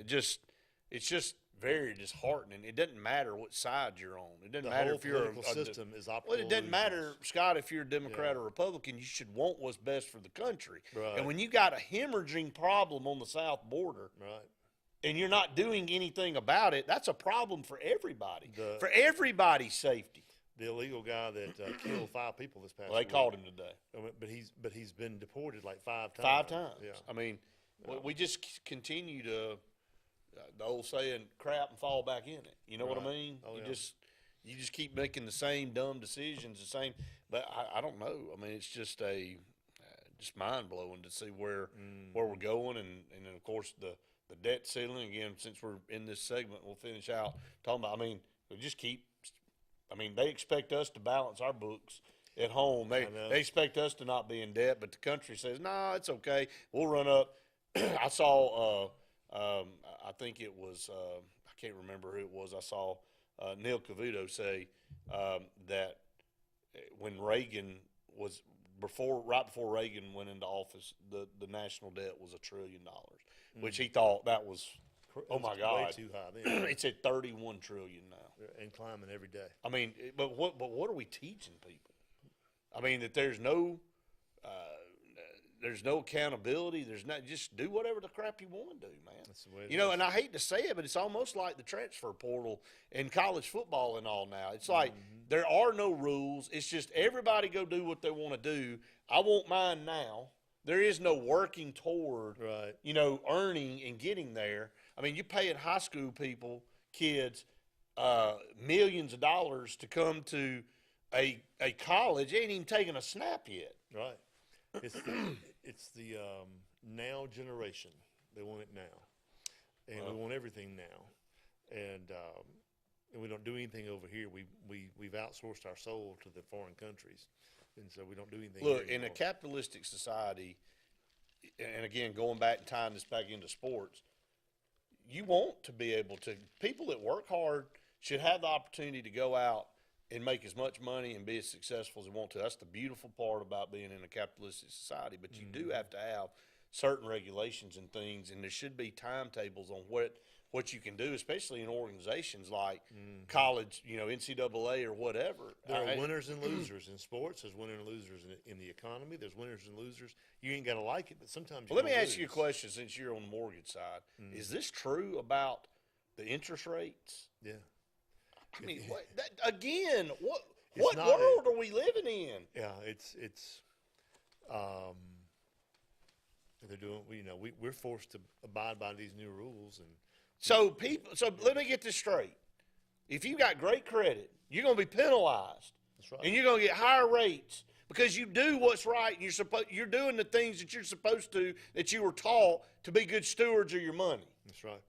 It's just very disheartening. It doesn't matter what side you're on. It doesn't matter if you're political system is optimal. Well, it doesn't matter, Scott, if you're a Democrat or Republican. You should want what's best for the country. Right. And when you got a hemorrhaging problem on the south border, and you're not doing anything about it, that's a problem for everybody, for everybody's safety. The illegal guy that killed 5 people this past Well, they week. caught him today. But he's been deported like 5 times. 5 times. Yeah. I mean, we just continue to the old saying, crap and fall back in it. You know what I mean? Oh, you just keep making the same dumb decisions, the same. But I don't know. I mean, it's just just mind blowing to see where we're going, and then of course the debt ceiling again. Since we're in this segment, we'll finish out talking about. I mean, we just keep. I mean, they expect us to balance our books at home. They expect us to not be in debt, but the country says, no, it's okay. We'll run up. I saw. I think it was, I can't remember who it was. I saw Neil Cavuto say that when Reagan was right before Reagan went into office, the national debt was $1 trillion, which he thought that was, oh my God, way too high then. It's at 31 trillion now, and climbing every day. I mean, but what are we teaching people? I mean, that there's no accountability. There's not, just do whatever the crap you want to do, man. That's the way you know, and I hate to say it, but it's almost like the transfer portal in college football and all now. It's like there are no rules. It's just everybody go do what they want to do. I want mine now. There is no working toward, you know, earning and getting there. I mean, you paying high school kids, millions of dollars to come to a college. They ain't even taking a snap yet. Right. It's the now generation. They want it now, and we want everything now, and we don't do anything over here. We've outsourced our soul to the foreign countries, and so we don't do anything. Look, here in a anymore. capitalistic society, and again going back and tying this back into sports, you want to be able to. People that work hard should have the opportunity to go out and make as much money and be as successful as they want to. That's the beautiful part about being in a capitalistic society. But you do have to have certain regulations and things, and there should be timetables on what you can do, especially in organizations like college, you know, NCAA or whatever. There are winners and losers in sports. There's winners and losers in the economy. There's winners and losers. You ain't got to like it, but sometimes you Well, let me gonna ask you a lose. question since you're on the mortgage side. Is this true about the interest rates? Yeah. I mean, again, what It's not world are we living in? Yeah, it's they're doing. You know, we're forced to abide by these new rules, and So let me get this straight. If you got great credit, you're going to be penalized. That's right. And you're going to get higher rates because you do what's right, and you're doing the things that you're supposed to, that you were taught to be good stewards of your money. That's right.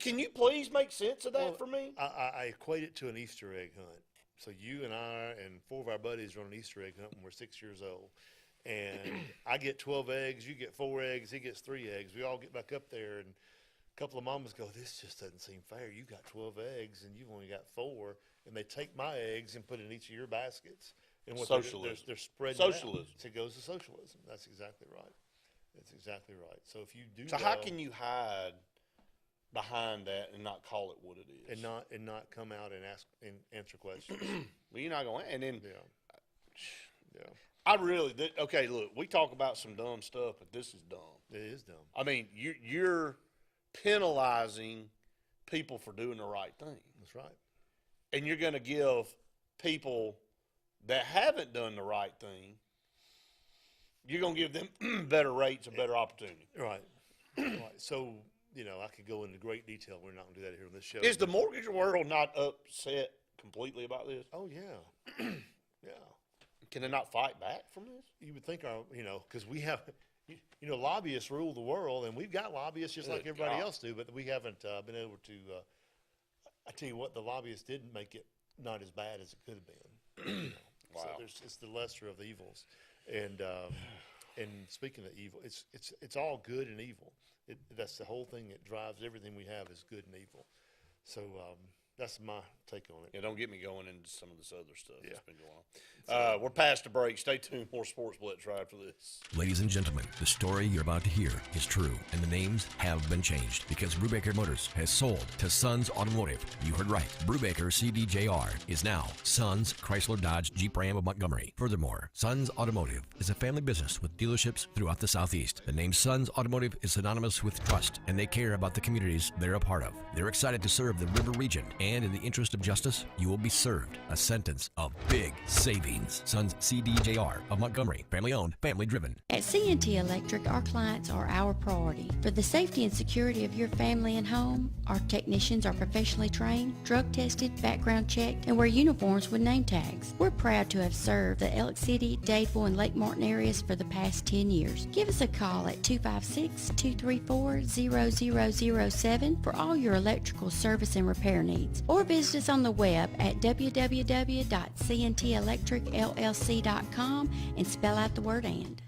Can you please make sense of that for me? I equate it to an Easter egg hunt. So you and I and 4 of our buddies are on an Easter egg hunt when we're 6 years old. And I get 12 eggs, you get 4 eggs, he gets 3 eggs. We all get back up there, and a couple of mamas go, this just doesn't seem fair. You got 12 eggs, and you've only got 4. And they take my eggs and put it in each of your baskets. And what Socialism. They're spreading Socialism. it out. So it goes to socialism. That's exactly right. That's exactly right. So if you do So how can you hide behind that and not call it what it is? and not come out and ask and answer questions? Well, you're not going to. And then, yeah. I really, okay, look, we talk about some dumb stuff, but this is dumb. It is dumb. I mean, you're penalizing people for doing the right thing. That's right. And you're going to give people that haven't done the right thing, you're going to give them better rates and better opportunity. Right. Right. So, you know, I could go into great detail. We're not going to do that here on this show. Is the mortgage world not upset completely about this? Oh, yeah. Yeah. Can they not fight back from this? You would think because we have, lobbyists rule the world, and we've got lobbyists just like everybody else do, but we haven't been able to. I tell you what, the lobbyists didn't make it not as bad as it could have been. Wow. So it's the lesser of evils, and speaking of evil, it's all good and evil. That's the whole thing that drives everything we have is good and evil. So that's my take on it. Yeah, don't get me going into some of this other stuff that's been going on. We're past the break. Stay tuned. More Sports Blitz right after this. Ladies and gentlemen, the story you're about to hear is true, and the names have been changed because Brubaker Motors has sold to Sons Automotive. You heard right. Brubaker CDJR is now Sons Chrysler Dodge Jeep Ram of Montgomery. Furthermore, Sons Automotive is a family business with dealerships throughout the Southeast. The name Sons Automotive is synonymous with trust, and they care about the communities they're a part of. They're excited to serve the River region, and in the interest of justice, you will be served a sentence of big savings. Sons CDJR of Montgomery. Family owned, family driven. At CNT Electric, our clients are our priority. For the safety and security of your family and home, our technicians are professionally trained, drug tested, background checked, and wear uniforms with name tags. We're proud to have served the Elk City, Dadeville, and Lake Martin areas for the past 10 years. Give us a call at 256-234-0007 for all your electrical service and repair needs, or visit us on the web at www.cntelectricllc.com and spell out the word "and."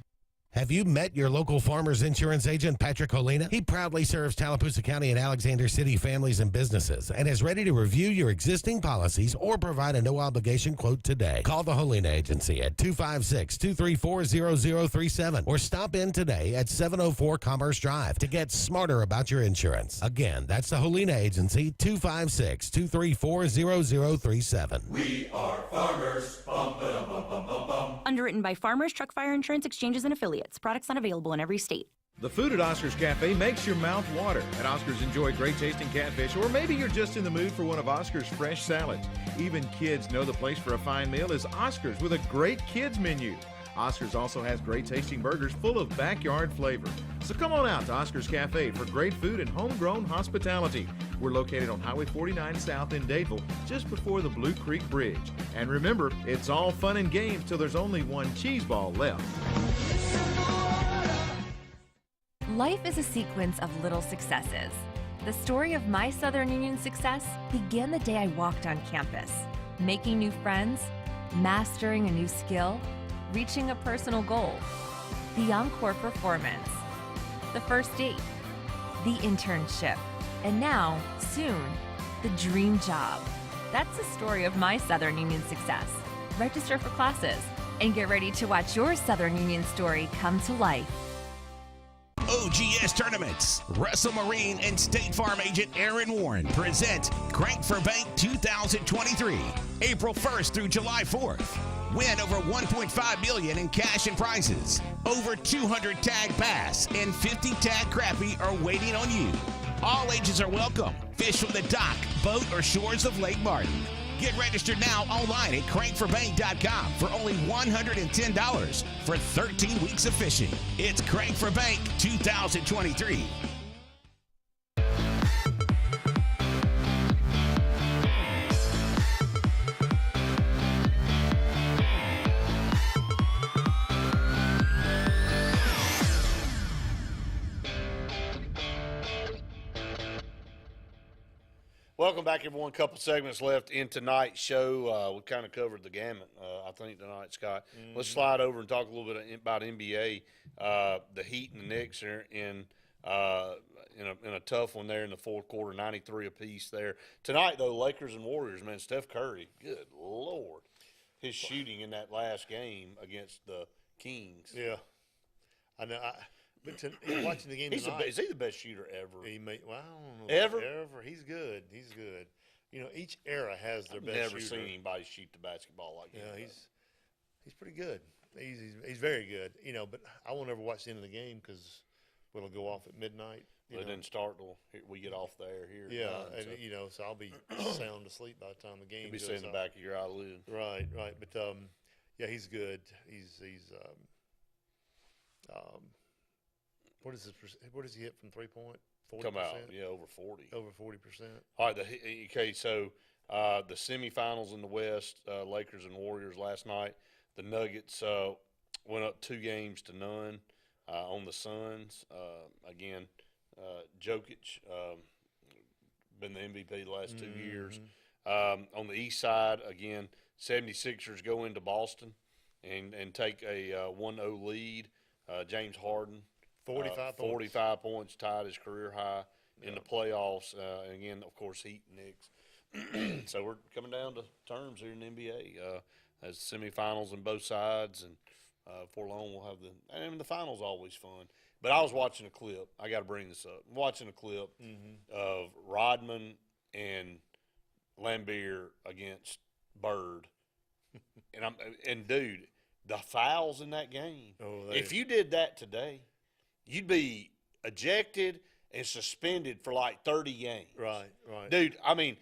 Have you met your local Farmers Insurance agent, Patrick Holina? He proudly serves Tallapoosa County and Alexander City families and businesses and is ready to review your existing policies or provide a no-obligation quote today. Call the Holina Agency at 256-234-0037 or stop in today at 704 Commerce Drive to get smarter about your insurance. Again, that's the Holina Agency, 256-234-0037. We are farmers. Bum, ba-dum, bum, bum, bum, bum. Underwritten by Farmers Truck Fire Insurance Exchanges and Affiliates. Products not available in every state. The food at Oscar's Cafe makes your mouth water. At Oscar's, enjoy great tasting catfish, or maybe you're just in the mood for one of Oscar's fresh salads. Even kids know the place for a fine meal is Oscar's with a great kids menu. Oscar's also has great tasting burgers full of backyard flavor. So come on out to Oscar's Cafe for great food and homegrown hospitality. We're located on Highway 49 South in Dadeville, just before the Blue Creek Bridge. And remember, it's all fun and games till there's only one cheese ball left. Life is a sequence of little successes. The story of my Southern Union success began the day I walked on campus, making new friends, mastering a new skill, reaching a personal goal, the encore performance, the first date, the internship, and now, soon, the dream job. That's the story of my Southern Union success. Register for classes and get ready to watch your Southern Union story come to life. OGS Tournaments. Russell Marine and State Farm agent Aaron Warren present Crank for Bank 2023, April 1st through July 4th. Win over $1.5 million in cash and prizes. Over 200 tag bass and 50 tag crappie are waiting on you. All ages are welcome. Fish from the dock, boat, or shores of Lake Martin. Get registered now online at crankforbank.com for only $110 for 13 weeks of fishing. It's Crank for Bank 2023. Welcome back, everyone. Couple segments left in tonight's show. We kind of covered the gamut, I think, tonight, Scott. Mm-hmm. Let's slide over and talk a little bit about NBA. The Heat and the Knicks are in a tough one there in the fourth quarter, 93 apiece there. Tonight, though, Lakers and Warriors, man, Steph Curry, good Lord. His shooting in that last game against the Kings. Yeah. I know. But watching the game tonight, is he the best shooter ever? I don't know. Ever? He's good. He's good. You know, each era has their best never shooter. seen anybody shoot the basketball like him. Yeah, he's pretty good. He's very good. You know, but I won't ever watch the end of the game because it'll go off at midnight. It didn't start till we get off the air here. Yeah, so I'll be sound asleep by the time the game. You'll be goes sitting in the back of your eyelid. Right. But yeah, he's good. He's what is he hit from 3-point? 40%? Come out, yeah, over 40. Over 40%. All right, so the semifinals in the West, Lakers and Warriors last night. The Nuggets went up 2-0 on the Suns. Again, Jokic been the MVP the last 2 years. On the east side, again, 76ers go into Boston and take a 1-0 lead. James Harden, 45 points, tied his career high in the playoffs. And again, of course, Heat and Knicks. So we're coming down to terms here in the NBA. As semifinals on both sides, and before long we'll have the finals always fun. But I was watching a clip. I got to bring this up. I'm watching a clip of Rodman and Lambeer against Bird, and dude, the fouls in that game. If you did that today, you'd be ejected and suspended for like 30 games. Right. Dude, I mean,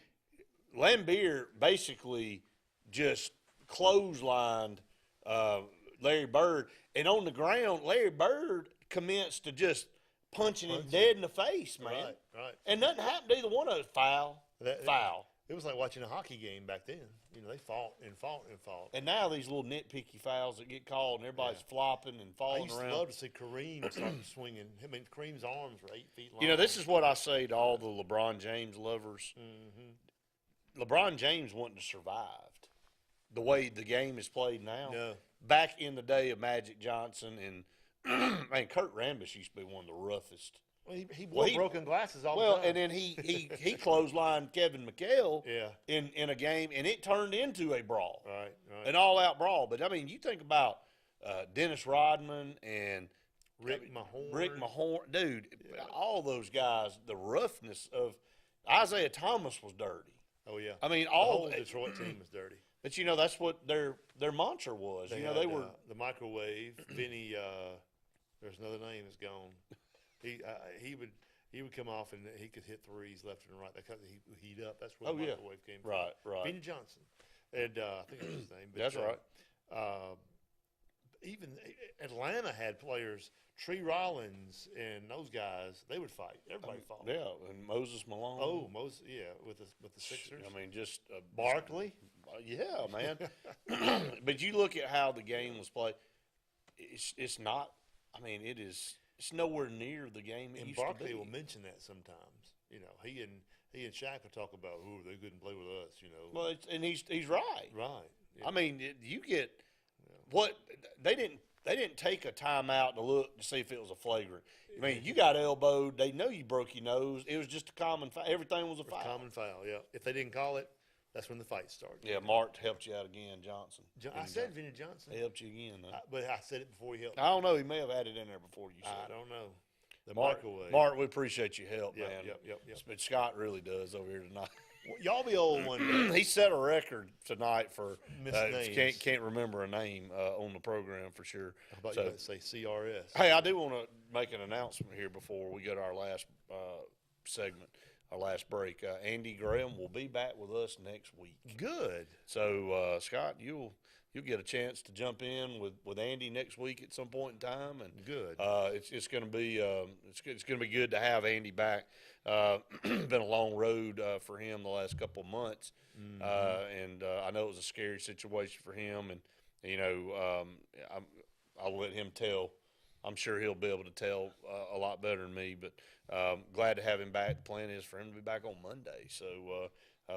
Lambeer basically just clotheslined Larry Bird, and on the ground, Larry Bird commenced to just punching him dead in the face, man. Right. And nothing happened to either one of us. Foul. It was like watching a hockey game back then. They fought. And now these little nitpicky fouls that get called, and everybody's flopping and falling around. I used to love to see Kareem start swinging. I mean, Kareem's arms were 8 feet long. This is what I say to all the LeBron James lovers. LeBron James wouldn't have survived the way the game is played now. No. Back in the day of Magic Johnson and Kurt Rambis used to be one of the roughest. Well, he wore broken glasses all the time. And then he clotheslined Kevin McHale in a game, and it turned into a brawl. Right. An all-out brawl. But, I mean, you think about Dennis Rodman and Rick Mahorn. Dude, all those guys, the roughness of Isaiah Thomas was dirty. Oh, yeah. I mean, the whole Detroit team was dirty. But, that's what their mantra was. They were the microwave. Vinny, there's another name that's gone. He would come off and he could hit threes left and right. That he would heat up. That's where the microwave came from. Right. Vinny Johnson, and I think that's his name. But, that's right. Even Atlanta had players, Tree Rollins and those guys. They would fight. Everybody fought. Yeah, and Moses Malone. Oh, Moses. Yeah, with the Sixers. I mean, just Barkley. Yeah, man. But you look at how the game was played. It's not. I mean, it is. It's nowhere near the game it used to be. Barkley will mention that sometimes. He and Shaq will talk about, they couldn't play with us. Well, and he's right. Right. Yeah. I mean, you get what they didn't take a timeout to look to see if it was a flagrant. I mean, you got elbowed. They know you broke your nose. It was just a common foul. Everything was a foul. Common foul. Yeah. If they didn't call it, that's when the fight started. Yeah, Mart helped you out again, Johnson. I said Vinny Johnson. He helped you again, though. But I said it before he helped me. I don't know. He may have had it in there before you said I don't know. The Mart, microwave. Mart, we appreciate your help, man. Yep. But Scott really does over here tonight. Well, y'all be old one day. He set a record tonight for names. Can't remember a name on the program for sure. How about you about to say CRS? Hey, I do want to make an announcement here before we go to our last segment. Our last break. Andy Graham will be back with us next week. Good. So, Scott, you'll get a chance to jump in with Andy next week at some point in time, and good. It's going to be it's going to be good to have Andy back. Been a long road for him the last couple of months, and I know it was a scary situation for him, and I'll let him tell. I'm sure he'll be able to tell a lot better than me, but glad to have him back. The plan is for him to be back on Monday, so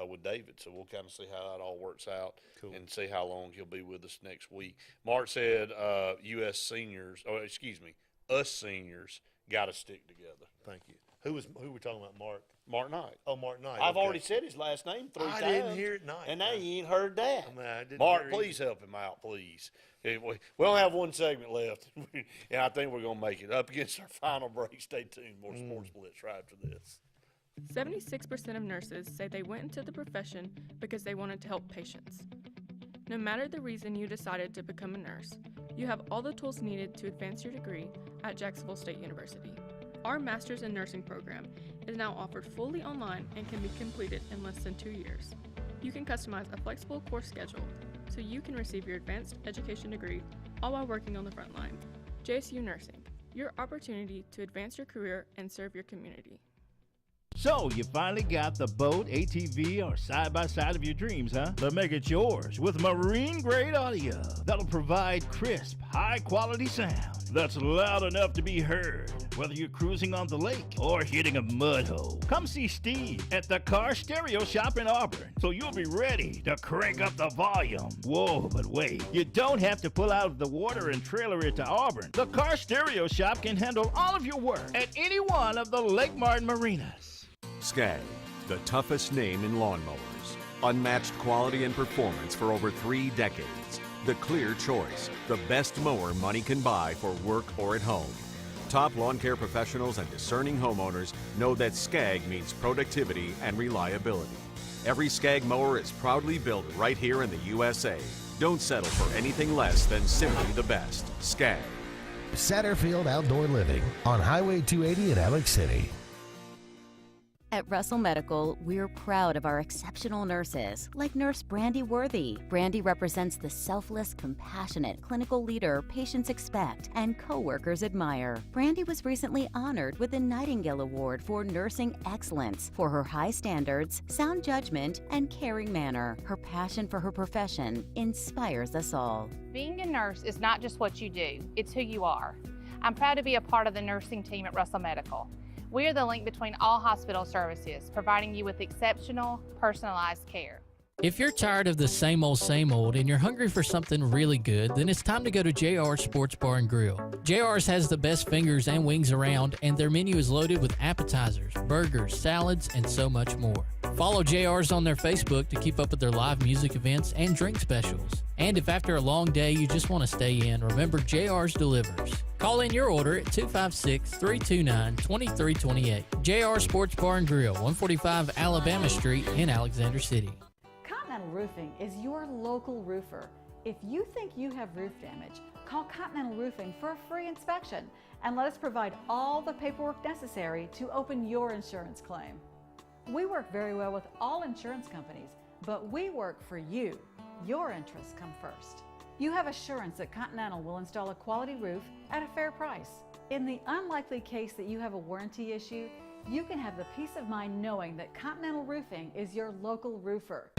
with David. So we'll kind of see how that all works out and see how long he'll be with us next week. Mark said us seniors got to stick together. Thank you. Who were talking about, Mark? Mark Knight. Oh, Mark Knight. I've already said his last name 3 times. I didn't hear it, Knight. And now you ain't heard that. I didn't Mark, please help him out, please. We only have one segment left, and I think we're going to make it. Up against our final break. Stay tuned. More Sports Blitz right after this. 76% of nurses say they went into the profession because they wanted to help patients. No matter the reason you decided to become a nurse, you have all the tools needed to advance your degree at Jacksonville State University. Our Master's in Nursing program is now offered fully online and can be completed in less than 2 years. You can customize a flexible course schedule so you can receive your advanced education degree all while working on the front line. JSU Nursing, your opportunity to advance your career and serve your community. So, you finally got the boat, ATV, or side-by-side of your dreams, huh? But make it yours with marine-grade audio that'll provide crisp, high-quality sound. that's loud enough to be heard, whether you're cruising on the lake or hitting a mud hole. Come see Steve at the Car Stereo Shop in Auburn, so you'll be ready to crank up the volume. Whoa, but wait, you don't have to pull out of the water and trailer it to Auburn. The Car Stereo Shop can handle all of your work at any one of the Lake Martin marinas. Skag, the toughest name in lawnmowers. Unmatched quality and performance for over 3 decades. The clear choice, the best mower money can buy for work or at home. Top lawn care professionals and discerning homeowners know that Skag means productivity and reliability. Every Skag mower is proudly built right here in the USA. Don't settle for anything less than simply the best. Skag. Satterfield Outdoor Living on Highway 280 in Alex City. At Russell Medical, we're proud of our exceptional nurses, like Nurse Brandy Worthy. Brandy represents the selfless, compassionate clinical leader patients expect and coworkers admire. Brandy was recently honored with the Nightingale Award for Nursing Excellence for her high standards, sound judgment, and caring manner. Her passion for her profession inspires us all. Being a nurse is not just what you do, it's who you are. I'm proud to be a part of the nursing team at Russell Medical. We are the link between all hospital services, providing you with exceptional, personalized care. If you're tired of the same old, and you're hungry for something really good, then it's time to go to JR's Sports Bar and Grill. JR's has the best fingers and wings around, and their menu is loaded with appetizers, burgers, salads, and so much more. Follow JR's on their Facebook to keep up with their live music events and drink specials. And if after a long day you just want to stay in, remember JR's delivers. Call in your order at 256-329-2328. JR Sports Bar and Grill, 145 Alabama Street in Alexander City. Continental Roofing is your local roofer. If you think you have roof damage, call Continental Roofing for a free inspection and let us provide all the paperwork necessary to open your insurance claim. We work very well with all insurance companies, but we work for you. Your interests come first. You have assurance that Continental will install a quality roof at a fair price. In the unlikely case that you have a warranty issue, you can have the peace of mind knowing that Continental Roofing is your local roofer.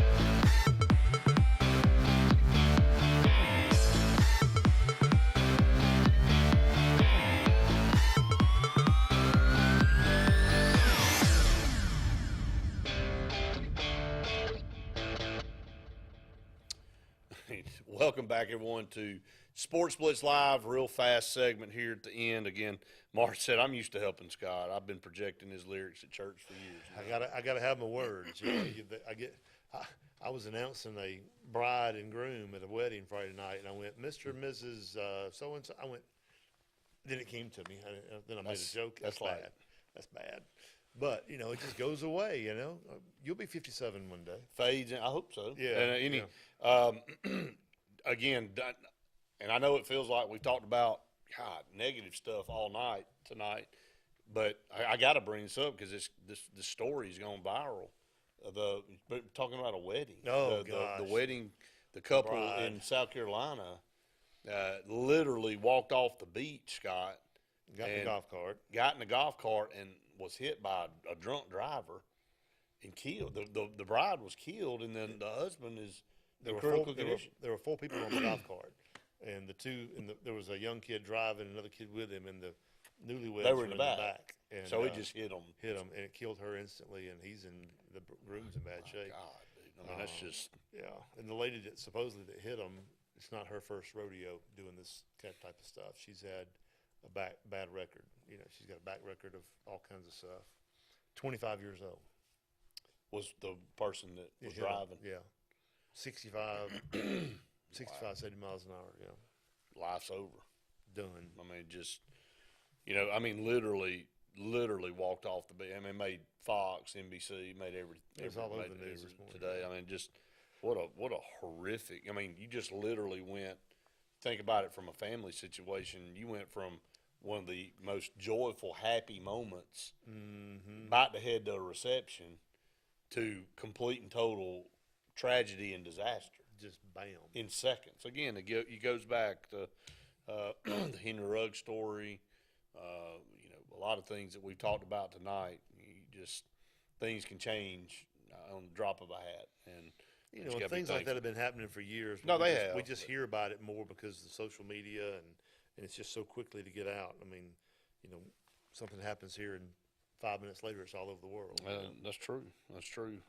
Welcome back, everyone, to Sports Blitz Live. Real fast segment here at the end. Again, Mark said, I'm used to helping Scott. I've been projecting his lyrics at church for years. I gotta have my words. You know, I was announcing a bride and groom at a wedding Friday night, and I went, Mr. and Mrs. So-and-so. I went, then it came to me. Then I made a joke. That's bad. That's bad. But, you know, it just goes away, you know. You'll be 57 one day. Fades, I hope so. Yeah. And again, and I know it feels like we've talked about, God, negative stuff all night tonight, but I got to bring this up because this story's gone viral. Talking about a wedding. Oh, the wedding, the couple in South Carolina literally walked off the beach, Scott. Got in the golf cart. Got in the golf cart and was hit by a drunk driver and killed. The bride was killed, and then the husband is There were 4 people on the golf cart, and there was a young kid driving, another kid with him, and the newlyweds were in the back. And, so it just hit them, and it killed her instantly, and the groom's in bad shape. God, dude. I mean, that's just And the lady that supposedly that hit him, it's not her first rodeo doing this type of stuff. She's had a bad record. You know, she's got a back record of all kinds of stuff. 25 years old was the person that was driving. 65, 70 miles an hour, Life's over. Done. I mean, just, you know, literally walked off the beach. I mean, made Fox, NBC, made it was all over the news this morning today. I mean, just what a horrific. I mean, you just literally went. Think about it from a family situation. You went from one of the most joyful, happy moments, about to head to a reception, to complete and total tragedy and disaster. Just bam. In seconds. Again, it goes back to the Henry Ruggs story, you know, a lot of things that we've talked about tonight. Things can change on the drop of a hat. And you know, things like that have been happening for years. No, they have. We just hear about it more because of the social media and it's just so quickly to get out. I mean, something happens here and 5 minutes later it's all over the world. That's true. That's true.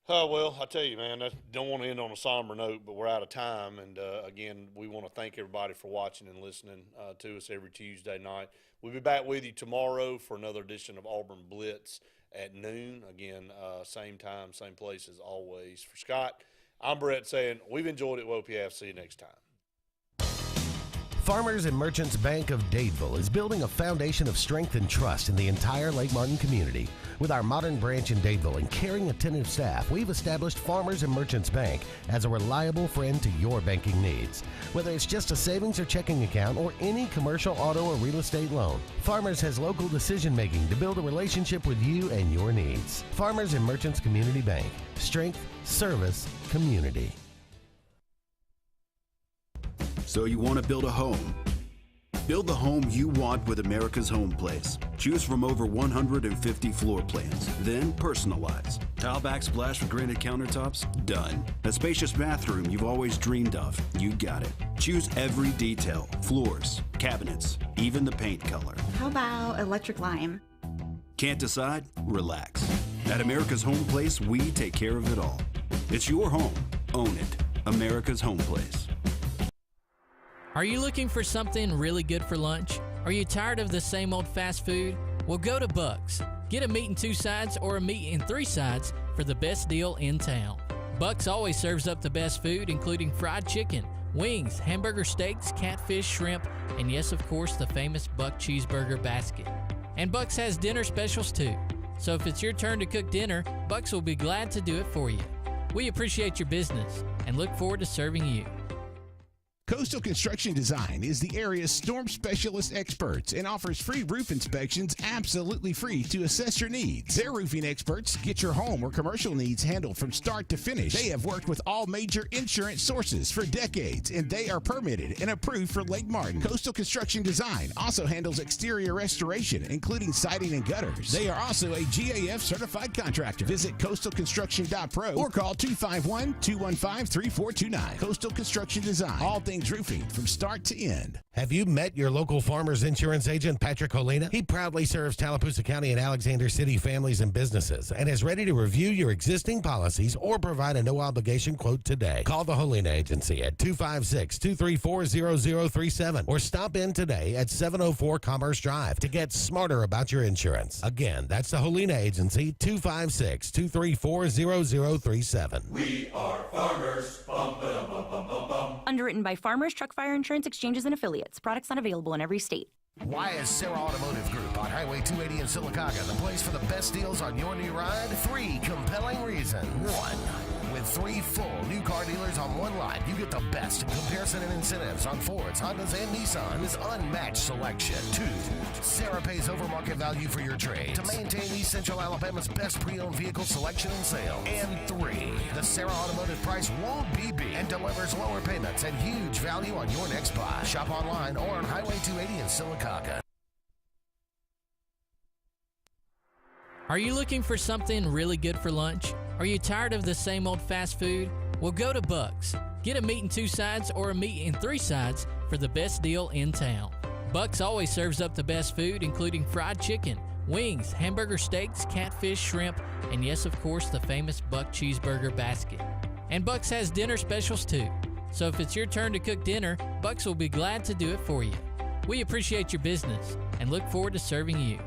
Well, I tell you, man, I don't want to end on a somber note, but we're out of time. And, again, we want to thank everybody for watching and listening to us every Tuesday night. We'll be back with you tomorrow for another edition of Auburn Blitz at noon. Again, same time, same place as always. For Scott, I'm Brett saying we've enjoyed it. WOPF. See you next time. Farmers and Merchants Bank of Dadeville is building a foundation of strength and trust in the entire Lake Martin community. With our modern branch in Dadeville and caring, attentive staff, we've established Farmers and Merchants Bank as a reliable friend to your banking needs. Whether it's just a savings or checking account or any commercial, auto, or real estate loan, Farmers has local decision-making to build a relationship with you and your needs. Farmers and Merchants Community Bank. Strength, service, community. So you want to build a home? Build the home you want with America's Home Place. Choose from over 150 floor plans, then personalize. Tile back splash for granite countertops? Done. A spacious bathroom you've always dreamed of? You got it. Choose every detail, floors, cabinets, even the paint color. How about electric lime? Can't decide? Relax. At America's Home Place, we take care of it all. It's your home. Own it. America's Home Place. Are you looking for something really good for lunch? Are you tired of the same old fast food? Well, go to Buck's. Get a meat in 2 sides or a meat in 3 sides for the best deal in town. Buck's always serves up the best food, including fried chicken, wings, hamburger steaks, catfish, shrimp, and yes, of course, the famous Buck cheeseburger basket. And Buck's has dinner specials too. So if it's your turn to cook dinner, Buck's will be glad to do it for you. We appreciate your business and look forward to serving you. Coastal Construction Design is the area's storm specialist experts and offers free roof inspections absolutely free to assess your needs. Their roofing experts get your home or commercial needs handled from start to finish. They have worked with all major insurance sources for decades, and they are permitted and approved for Lake Martin. Coastal Construction Design also handles exterior restoration, including siding and gutters. They are also a GAF certified contractor. Visit coastalconstruction.pro or call 251-215-3429. Coastal Construction Design. All things roofing from start to end. Have you met your local Farmers Insurance agent, Patrick Holina? He proudly serves Tallapoosa County and Alexander City families and businesses and is ready to review your existing policies or provide a no-obligation quote today. Call the Holina Agency at 256-234-0037 or stop in today at 704 Commerce Drive to get smarter about your insurance. Again, that's the Holina Agency, 256-234-0037. We are farmers. Bum, ba-dum, bum, bum, bum, bum. Underwritten by Farmers Truck Fire Insurance Exchanges and Affiliates. Products not available in every state. Why is Sarah Automotive Group on Highway 280 in Sylacauga the place for the best deals on your new ride? 3 compelling reasons. 1. With 3 full new car dealers on one lot, you get the best in comparison and incentives on Fords, Hondas, and Nissans. Unmatched selection. 2. Sarah pays over market value for your trade to maintain East Central Alabama's best pre-owned vehicle selection and sale. And 3. The Sarah Automotive price won't be beat and delivers lower payments and huge value on your next buy. Shop online or on Highway 280 in Sylacauga. Are you looking for something really good for lunch? Are you tired of the same old fast food? Well, go to Buck's. Get a meat in 2 sides or a meat in 3 sides for the best deal in town. Buck's always serves up the best food, including fried chicken, wings, hamburger steaks, catfish, shrimp, and yes, of course, the famous Buck cheeseburger basket. And Buck's has dinner specials too. So if it's your turn to cook dinner, Buck's will be glad to do it for you. We appreciate your business and look forward to serving you.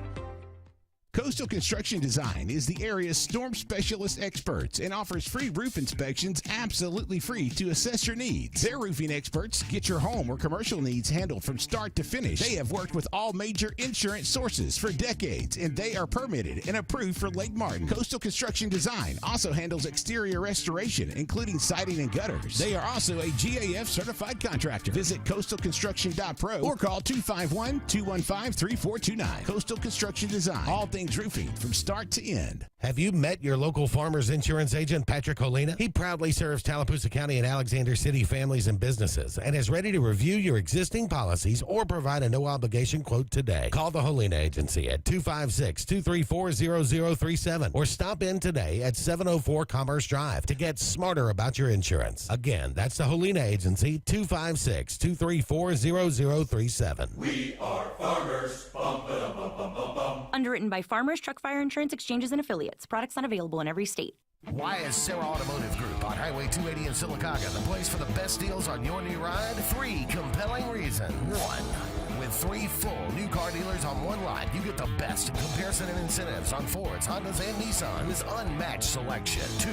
Coastal Construction Design is the area's storm specialist experts and offers free roof inspections absolutely free to assess your needs. Their roofing experts get your home or commercial needs handled from start to finish. They have worked with all major insurance sources for decades, and they are permitted and approved for Lake Martin. Coastal Construction Design also handles exterior restoration, including siding and gutters. They are also a GAF certified contractor. Visit coastalconstruction.pro or call 251-215-3429. Coastal Construction Design. All things Range Roofing from start to end. Have you met your local Farmers Insurance agent, Patrick Holina? He proudly serves Tallapoosa County and Alexander City families and businesses and is ready to review your existing policies or provide a no-obligation quote today. Call the Holina Agency at 256-234-0037 or stop in today at 704 Commerce Drive to get smarter about your insurance. Again, that's the Holina Agency, 256-234-0037. We are farmers. Bum, ba, bum, bum, bum, bum. Underwritten by Farmers Truck Fire Insurance Exchanges and Affiliates. Products not available in every state. Why is Sarah Automotive Group on Highway 280 in Sylacauga the place for the best deals on your new ride? 3 compelling reasons. 1. With 3 full new car dealers on one lot, you get the best comparison and incentives on Fords, Hondas, and Nissans. Unmatched selection. 2.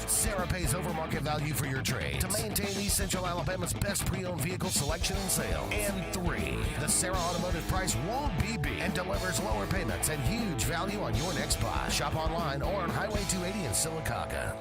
Sarah pays over market value for your trade to maintain East Central Alabama's best pre-owned vehicle selection and sales. And 3. The Sarah Automotive price won't be beat and delivers lower payments and huge value on your next buy. Shop online or on Highway 280 in Sylacauga.